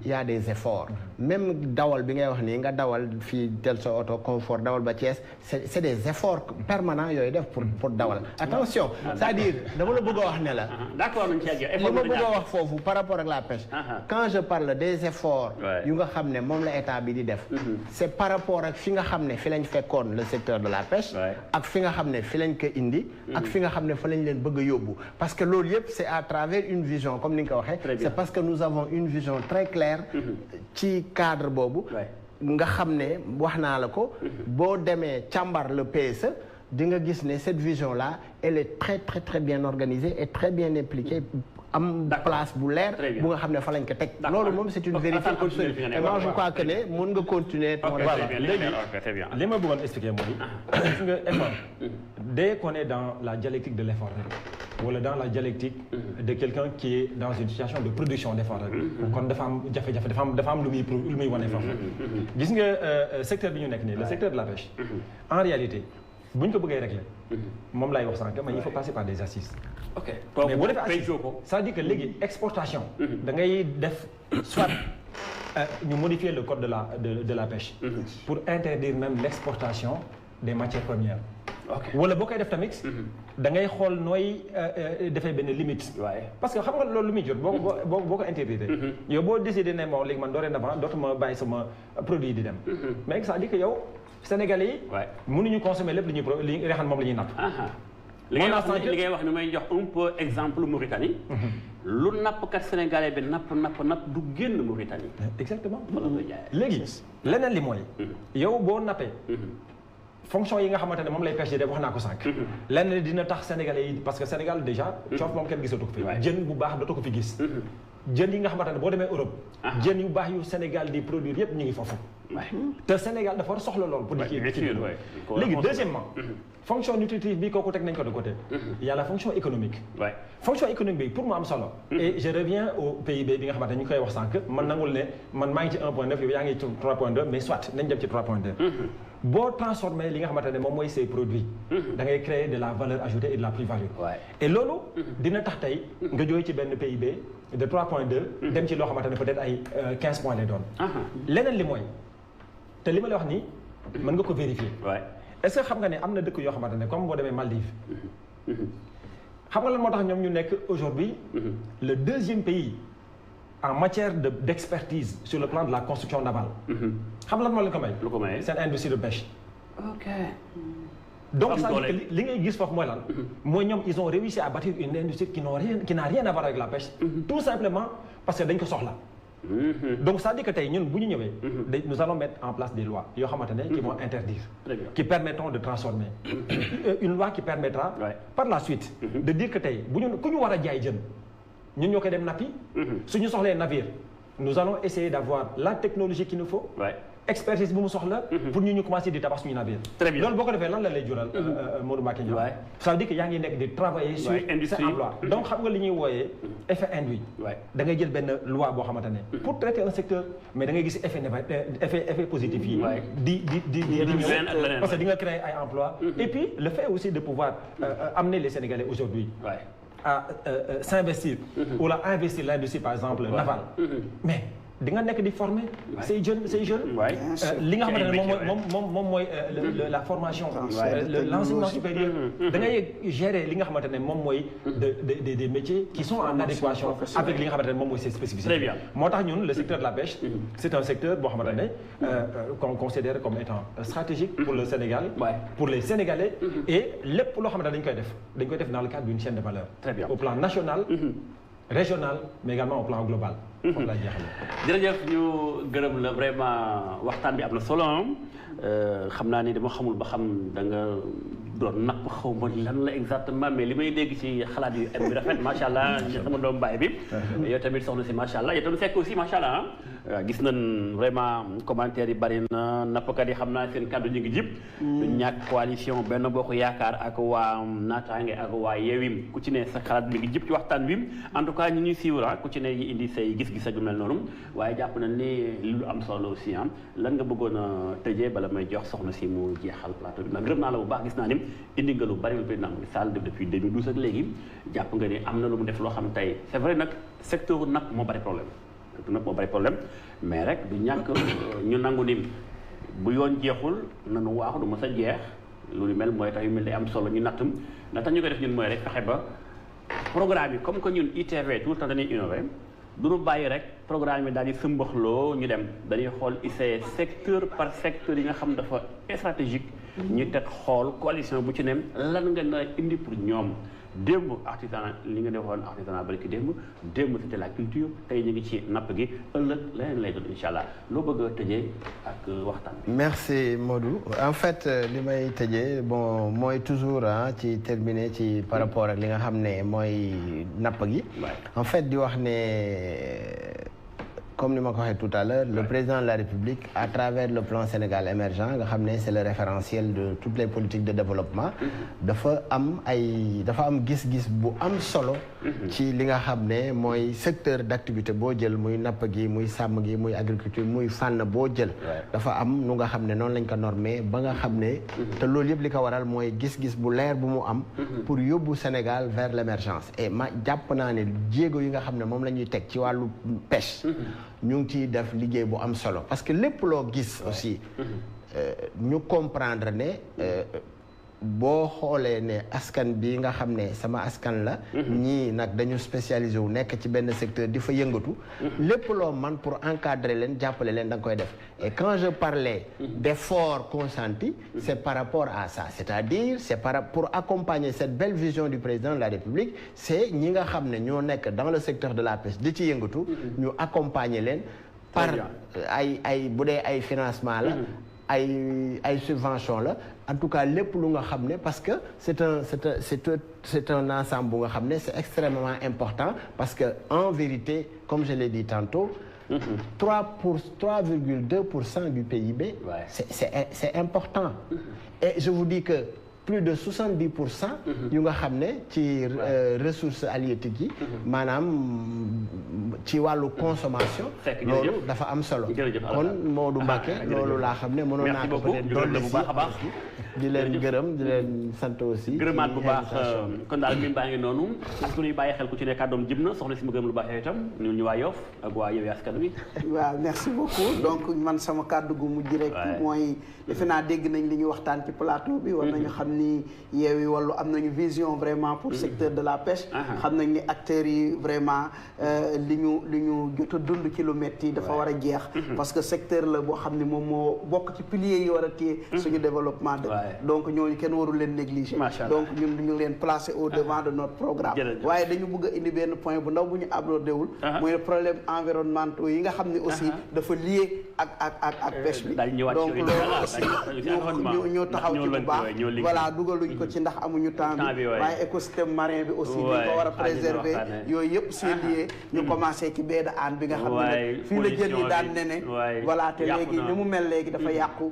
y a des efforts. même dawal bi ngay wax nii nga dawal fii tel sa auto confort dawal ba Thiès c'est des efforts permanents yooyu def pour dawal attention c'est-à-dire dama la bëgg a wax ne la. d'accord nañ ci li ma bëgg a wax foofu par rapport ak la pêche. quand je parle des efforts. yu nga xam ne moom la état bi di def. c'est par rapport ak fi nga xam ne fi lañ fekkoon le secteur de la pêche. ak fi nga xam ne fi lañ ko indi. ak fi nga xam ne fa lañ leen bëgg a yóbbu. parce que loolu yëpp c'est à travers une vision comme ni nga ko waxee. c'est parce que nous avons une vision très claire. ci cadre boobu. nga xam ne wax naa la ko. boo demee càmbar le PSE. di nga gis ne cette vision là elle est très très très bien organisée et très bien impliquée am place bu leer bu nga xam ne fa lañ ko teg loolu moom c'est une vérité absolue et moi je crois que ne mën nga continuer léegi li ma bëggoon expliquer mooy gis nga effort dès qu'on est dans la dialectique de l'effort rek wala dans la dialectique de quelqu'un qui est dans une situation de production d'effort rek kon dafa am jafe-jafe dafa am lu muy wane foofu gis nga secteur bi ñu nekk nii le secteur de la pêche en réalité bu ñu ko bëggee régler moom laay wax sànq mais il faut passer par des assises. ok mais boo defee assise ça veut dire que léegi exportation. da ngay def soit ñu modifier le code de la pêche. pour interdire même l'exportation des matières premières. wala boo koy def tamit. da ngay xool nooy defee benn limite. parce que xam nga loolu lu muy jot boo ko interdire. yow boo décidé ne moom léegi man dorénavant dootuma bàyyi sama produit di dem. mais ça veut dire que yow. Sénégalais yi. mënuñu consommer lépp li nga xam moom la ñuy napp. li ngay wax ni may jox un peu exemple Mauritanie. lu nappkat sénégalais bi napp du génn Mauritanie. exactement léegi leneen li mooy. yow boo nappee. fonction yi nga xamante ne moom lay pêche def wax naa ko sànq. leneen dina tax sénégalais yi parce que Sénégal déjà. coof moom kenn gisatu ko fi. jën bu baax dootoo ko fi gis. jën yi nga xamante ne boo demee Europe jën yu baax yu Sénégal di produire yëpp ñu ngi foofu te Sénégal dafa war a soxla lool pour di ci léegi deuxièmement fonction nutritive bi kooku teg nañ ko de côté il y a la fonction économique fonction économique bi pour mu am solo et je reviens au PIB bi nga xamante ne ñu koy wax sànq man nangul ne man maa ngi ci 1.9 yow yaa ngi ci 3.2 mais soit nañ dem ci 3.2 boo transformer li nga xamante ne moom mooy ces produits da ngay créer de la valeur ajoutée et de la plus-value et loolu dina tax tey nga jógee ci benn PIB de 3.2 dem ci loo xamante ne peut-être ay 15 points lay doon leneen li mooy te li ma lay wax nii mën nga ko vérifier est-ce que xam nga ne am na dëkk yoo xamante ne comme boo demee Maldives xam nga lan moo tax ñoom ñu nekk aujourd'hui le deuxième pays en matière d'expertise sur le plan de la construction navale xam lan moo leen ko may seen industrie de pêche donc ça veut dire que li ngay gis foofu mooy lan mooy ñoom ils ont réussi à bâtir une industrie qui n'a rien à voir avec la pêche tout simplement parce que dañ ko soxla donc ça veut dire que tey ñun bu ñu ñëwee nous allons mettre en place des lois yoo xamante ne qui vont interdire qui permettront de transformer une loi qui permettra par la suite de dire que tey bu ñu ku ñu war a jaay jën ñun ñoo koy dem nappi suñu soxlee navire nous allons essayer d'avoir la technologie qu'il nous faut expertise bu mu soxla pour ñu commencer di tabax suñu navire loolu boo ko defee lan la lay jural Modou Mbacké Niang ça veut dire que yaa ngi nekk di travailler sur cet emploi donc xam nga li ñuy wooyee effet induit da ngay jël benn loi boo xamante ne pour traiter un secteur mais da ngay gis effet positif yi di ñëw parce que di nga créer ay emploi et puis le fait aussi de pouvoir amener les Sénégalais aujourd'hui à s'investir ou à investir l'industrie par exemple navale mais di nga nekk di former ces jeunes li nga xamante ne moom mooy la formation l'enseignement supérieur da ngay gérer li nga xamante ne moom mooy des métiers qui sont en adéquation avec li nga xamante ne moom mooy ses spécificités moo tax ñun le secteur de la pêche c'est un secteur boo xamante ne qu'on considère comme étant stratégique pour le Sénégal pour les Sénégalais et lépp loo xamante ne dañ koy def dans le cadre d'une chaîne de valeur au plan national régional mais également au plan global. foofu laa jeexalee. jërëjëf ñu gërëm la vraiment waxtaan bi am na solo xam naa ni dama xamul ba xam da nga doon napp xaw ma lan la exactement mais li may dégg ci xalaat yu am bi rafet macha allah sama doomu baay bi. yow tamit soxna si macha allah yow tamit fekk aussi macha allah waaw gis nañ vraiment commentaires yi bari na nappkat yi xam naa seen kàddu ñu ngi jib. ñàkk coalition Benno Bokk Yaakaar ak waa Naataange ak waa Yewwi ku ci ne sa xalaat mi ngi jib ci waxtaan bi en tout cas ñu ñuy suivre ku ci ne yi indi say gis-gis ak yu mel noonu waaye jàpp nañ ni lu am solo aussi lan nga bëggoon a tëjee bala may jox soxna si mu jeexal plateau bi ndax gërëm naa la bu baax gis naa ni indi nga lu bari lu président Macky Sall def depuis 2012 ak léegi jàpp nga ni am na lu mu def loo xam tey c'est vrai nag secteur napp moo bari problème nag moo bari problème mais rek du ñàkk ñu nangu ni bu yoon jeexul nanu waaxu du ma sa jeex lu mel mooy tax yu mel day am solo ñu nattum ndax tax ñu koy def ñun mooy rek fexe ba programme yi comme que ñun ITV tout le temps dañuy innover du ñu bàyyi rek programme yi daal di sëmbaxloo ñu dem dañuy xool ICS secteur par secteur yi nga xam dafa stratégique ñu teg xool coalition bu ci ne lan nga na indi pour ñoom démb artisanat li nga defoon artisanat bari ki démb c'était la culture tey ñu ngi ci napp gi ëllëg leneen lay doon incha allah loo bëgg a tëjee ak waxtaan bi. merci Modou en fait li may tëjee bon mooy toujours ci terminer ci par rapport ak li nga xam ne mooy napp gi. en fait di wax ne comme ni ma ko waxee tout à l'heure le président de la République à travers le plan Sénégal émergent nga xam ne c'est le référentiel de toutes les politiques de développement dafa am gis-gis bu am solo ci li nga xam ne mooy secteur d'activité boo jël muy napp gi muy sàmm gi muy agriculture muy fànn boo jël dafa am nu nga xam ne noonu lañ ko normé ba nga xam ne te loolu yëpp li ko waral mooy gis-gis bu leer bu mu am pour yóbbu Sénégal vers l'émergence et ma jàpp naa ne jéego yi nga xam ne moom la ñuy teg ci wàllu pêche ñu ngi ciy def liggéey bu am solo parce que lépp loo gis aussi ñu comprendre ne boo xoolee ne askan bi nga xam ne sama askan la ñii nag dañu spécialisé wu nekk ci benn secteur di fa yëngatu lépp loo man pour encadrer leen jàppale leen da nga koy def et quand je parlais d'efforts consentis c'est par rapport à ça c'est-à-dire c'est pour accompagner cette belle vision du président de la République c'est ñi nga xam ne ñoo nekk dans le secteur de la pêche di ci yëngatu ñu accompagner leen par ay bu dee ay financement la ay subvention la en tout cas lépp lu nga xam ne parce que c'est un ensemble bu nga xam ne c'est extrêmement important parce que en vérité comme je l'ai dit tantôt 3,2% du PIB c'est important et je vous dis que plus de 70% yu nga xam ne ci ressources halieutiques yi maanaam ci wàllu consommation loolu dafa am solo kon Maodo Mbacké loolu laa xam ne mënoon naa ko peut-être dolli bu baax a baax di leen gërëm di leen sant aussi gërëmaat bu baax kon daal mbir baa ngi noonu askan wi bàyyi xel ku ci ne kàddoom jib na soxna si ma gërëm lu baax yow itam ñu waa Yoff ak waa Yewwi Askan Wi waaw merci beaucoup donc man sama kàddu gu mujj rek mooy defe naa dégg nañ li ñu waxtaan ci plateau bi war nañu xam ni Yewwi Wallu am nañu vision vraiment pour secteur de la pêche xam nañ ni acteurs yi vraiment li ñu jot a dund ci lu metti dafa war a jeex parce que secteur la boo xam ne moom moo bokk ci piliers yi war a téye suñu développement de donc ñooñu kenn warul leen négliger donc ñun ñu leen placer au devant de notre programme waaye dañu bëgg a indi benn point bu ndaw bu ñu abordé wul mooy le problème environnementaux yi nga xam ne aussi dafa lié ak pêche bi donc loolu ñoo taxaw ci bu baax voilà dugaluñ ko ci ndax amuñu temps bi waaye écosystème marin bi aussi ñu ko war a préserver yooyu yëpp c'est lié ñu commencé ci baie de Hann bi nga xam ne fii la jën yi daan nene voilà te léegi ni mu mel léegi dafa yàqu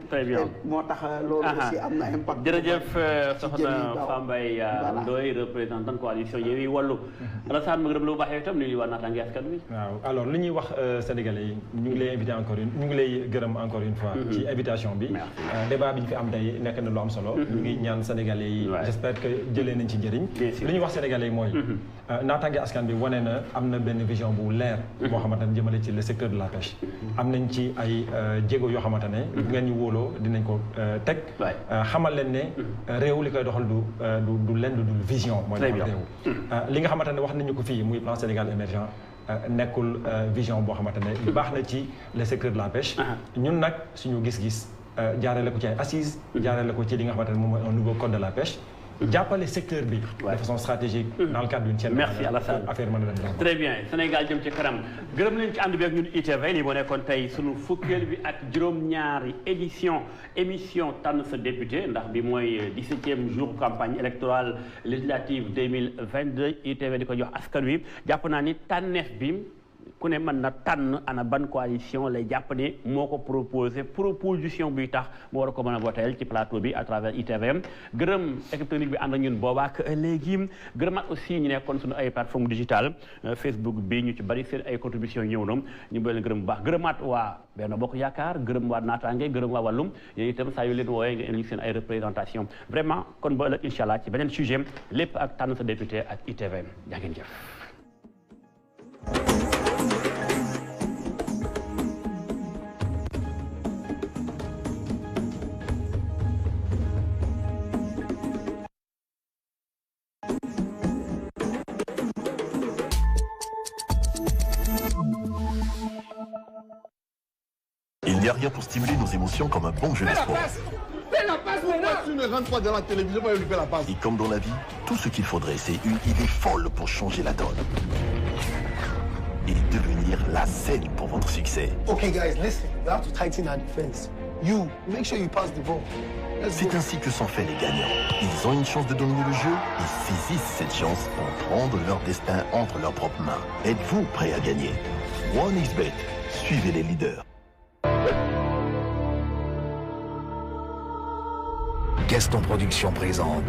moo tax loolu aussi am na impact jërëjëf soxna Fambaye Ndoye représentante coalition Yewwi Wallu Alassane ma gërëm lu baax yow itam nuyu waa naataange askan wi waaw alors li ñuy wax sénégalais yi ñu ngi lay invité ñu ngi lay gërëm encore une fois ci invitation bi débat bi ñu fi am tey nekk na lu am solo ñu ngi ñaan sénégalais yi j'espère que jëlee nañ ci njëriñ li ñuy wax sénégalais yi mooy naataange askan bi wane na am na benn vision bu leer boo xamante ne jëmale ci le secteur de la pêche am nañ ci ay jéego yoo xamante ne bu ngeen ñu wóoloo dinañ ko teg xamal leen ne réew li koy doxal du lenn du vision mooy doxal réew li nga xamante ne wax nañu ko fii muy plan Sénégal émergent nekkul vision boo xamante ne baax na ci le secteur de la pêche ñun nag suñu gis-gis jaarale ko ci ay assises jaarale ko ci li nga xamante ne moom mooy un nouveau code de la pêche jàppale secteur bi de façon stratégique dans le cadre d'une chaîne merci Alassane affaire mën na dem très bien Sénégal jëm ci kanam gërëm nañ ci ànd bi ak ñun ITV lii moo nekkoon tey sunu fukkeel bi ak juróom-ñaari émission tànn sa député ndax bi mooy 17e jour campagne électorale législative 2022 ITV di ko jox askan wi jàpp naa ni tànneef bi ku ne mën na tànn ana ban coalition lay jàpp ne moo ko proposé proposition buy tax mu war a ko mën a voteel ci plateau bi à travers ITV gërëm équipe technique bi ànd ak ñun boobaak léegi gërëmaat aussi ñu nekkoon suñu ay plateforme digitale Facebook bi ñu ci bari seen ay contribution ñëw na ñu bëgg leen gërëm bu baax gërëmaat waa Benno Bokk Yaakaar gërëm waa naataange gërëm waa wàllum yooyu itam saa yu leen wooyee nga indi seen ay représentation vraiment kon ba ëllëg incha allah ci beneen sujet lépp ak tànn sa député ak ITV jaa ngeen jëf. Il n'y a rien pour stimuler nos émotions comme un bon jeu de sport. Fais la passe, pourquoi tu ne rentres pas dans la télévision pour lui faire la passe? Et comme dans la vie, tout ce qu'il faudrait, c'est une idée folle pour changer la donne. Et devenir la scène pour votre succès. Okay, guys, listen. We have to tighten our defense. You, make sure you pass the ball. C'est ainsi que sont faits les gagnants. Ils ont une chance de dominer le jeu et saisissent cette chance pour prendre leur destin entre leurs propres mains. Êtes-vous prêts à gagner? 1xBet, suivez les leaders. Gaston Production présente.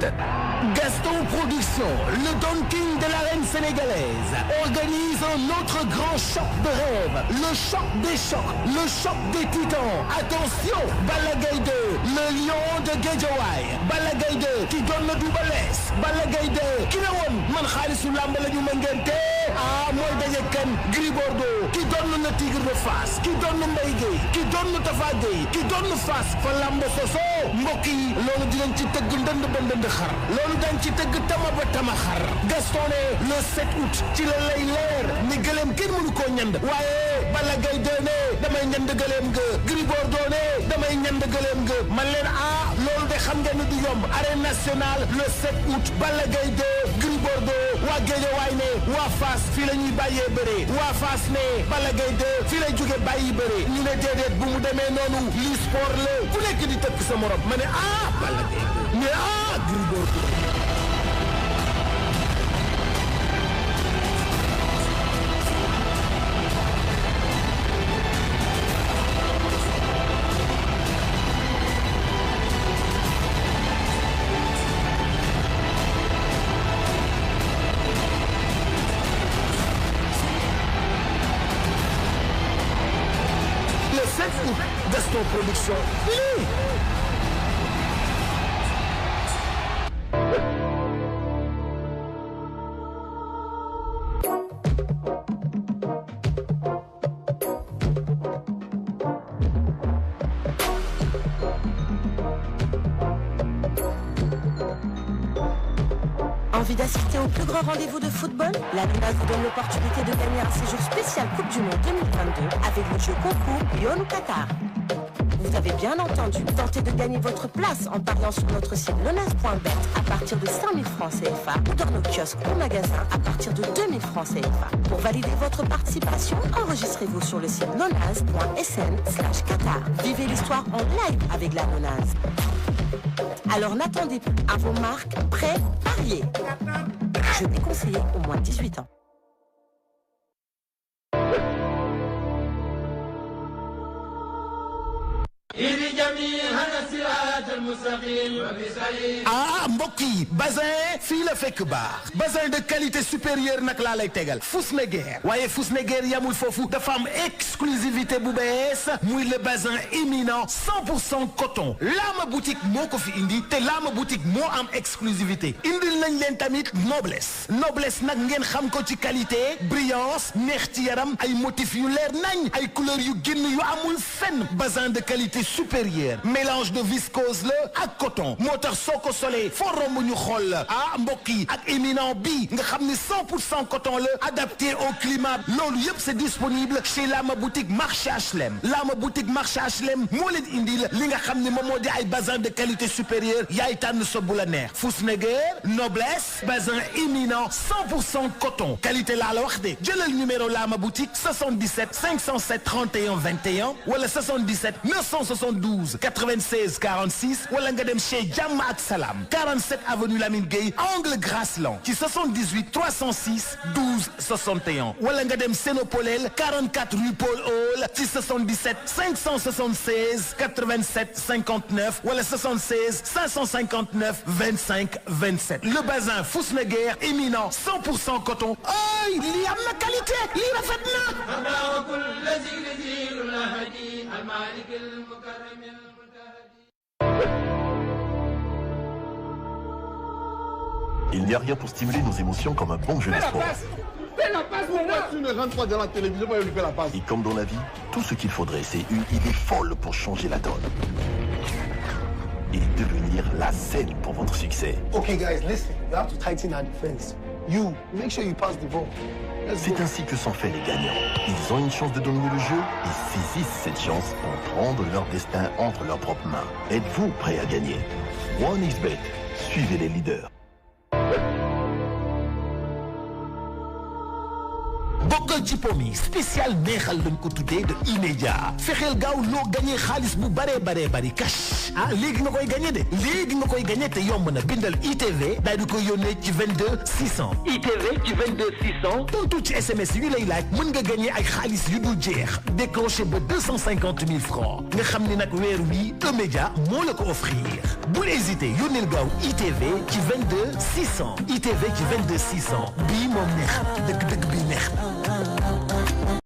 Gaston Production, le Don King de l'arène sénégalaise, organise un autre grand choc de rêve. Le choc des chocs, le choc des titans. Attention, Balla Gaye 2, le lion de Guédiawaye. Balla Gaye 2 qui donne le Double Less. Balla Gaye 2 qui ne woon man xaalisu lamb la ñu mëngente. Ah mooy daje kan Gris Bordeaux qui donne le Tigre de Fass, qui donne Mbaye Guèye, qui donne Tafa Guèye, qui donne Fass fa lamb soso mbokk yi loolu dinañ ci tëgg ndënd ba ndënd xar loolu dañ ci tëgg tama ba tama xar Gaston ne le 7 août ci la lay leer ni gëleem kenn mënu koo ñand waaye Balla Gaye 2 ne damay ñand gëleem ga Gris Bordeaux ne damay ñand gëléem nga man leen loolu de xam ngeen ni du yomb arène nationale le 7 août Balla Gaye 2 Gris Bordeaux waa Guédiawaye ne waa Fass fii la ñuy bàyyee bëree waa Fass ne Balla Gaye 2 fii lay jóge bàyyi bëree ñu ne déedéet bu mu demee noonu lii sport la ku nekk di tëkk sa morom ma ne Balla Gaye 2 mais Gris Bordeaux Gaston Production. Envie d'assister au plus grand rendez-vous de football? La Lunas vous donne l'opportunité de gagner un séjour spécial Coupe du Monde 2022 avec le jeu concours Lyon ou Qatar. Vous avez bien entendu, tentez de gagner votre place en pariant sur notre site lonas.bet à partir de 5 000 francs CFA ou dans nos kiosques ou magasins à partir de 2 000 francs CFA. Pour valider votre participation, enregistrez-vous sur le site lonas.sn/Qatar. Vivez l'histoire en live avec la Lonas. Alors n'attendez plus, à vos marques, prêts, pariez. Je déconseille au moins 18 ans. mbokk yi bazin fii la fekk baax bazin de qualité supérieure nag laa lay tegal Fusneguer waaye Fusneguer yamul foofu dafa am exclusivité bu bees muy le bazin éminent 100% coton Lama boutique moo ko fi indi te Lama boutique moo am exclusivité indil nañ leen tamit noblesse nag ngeen xam ko ci qualité brillance neex ci yaram ay motifs yu leer nañ ay couleurs yu génn yu amul fenn bazin de qualité supérieure mélange de viscose la ak coton moo tax soo ko solee foo romb ñu xool la mbokk yi ak éminent bi nga xam ne 100% coton la adapté au climat loolu yëpp c'est disponible chez Lama boutique marché HLM Lama boutique marché HLM moo leen indil li nga xam ne moom moo di ay bazin de qualité supérieure yaay tànn sa bu la neex Fusneguer noblesse bazin éminent 100% coton qualité laa la wax de jëlal numéro Lama boutique 77 507 31 21 wala 77 972 96 46 wala nga dem chez Jàmm ak Salam 47 avenue Lamine Gueye angle Grasland ci 78 306 12 61 wala nga dem Sénopolel 44 rue Paul Hall ci 77 576 87 59 wala 76 559 25 27 le bazin Fusneguer éminent 100% coton ay lii am na qualité lii rafet na Il n'y a rien pour stimuler nos émotions comme un bon jeu de sport. Fais la passe, pourquoi tu ne rentres pas dans la télévision pour lui faire la passe? Et comme dans la vie, tout ce qu'il faudrait, c'est une idée folle pour changer la donne. Et devenir la scène pour votre succès. Okay, guys, listen. We have to tighten our defense. You, make sure you pass the ball. C'est ainsi que sont faits les gagnants. Ils ont une chance de dominer le jeu et saisissent cette chance pour prendre leur destin entre leurs propres mains. Êtes-vous prêt à gagner? 1xBet, suivez les leaders. bokkal ci pomi spécial neexal lañ ko tuddee de immédiat fexeel gaaw loo gagné xaalis bu bari cash léegi nga koy gagné de léegi nga koy gagné te yomb na bindal ITV daal di koy yónnee ci 22 600 ITV ci 22 600 tontu ci SMS yi lay laaj mën nga gagné ay xaalis yu dul jeex décroché ba 250 000 francs nga xam ni nag weer wi E-Média moo la ko offrir bul hésité yónneel gaaw ITV ci 22 600 ITV ci 22 600 bii moom neex dëgg-dëgg bii neex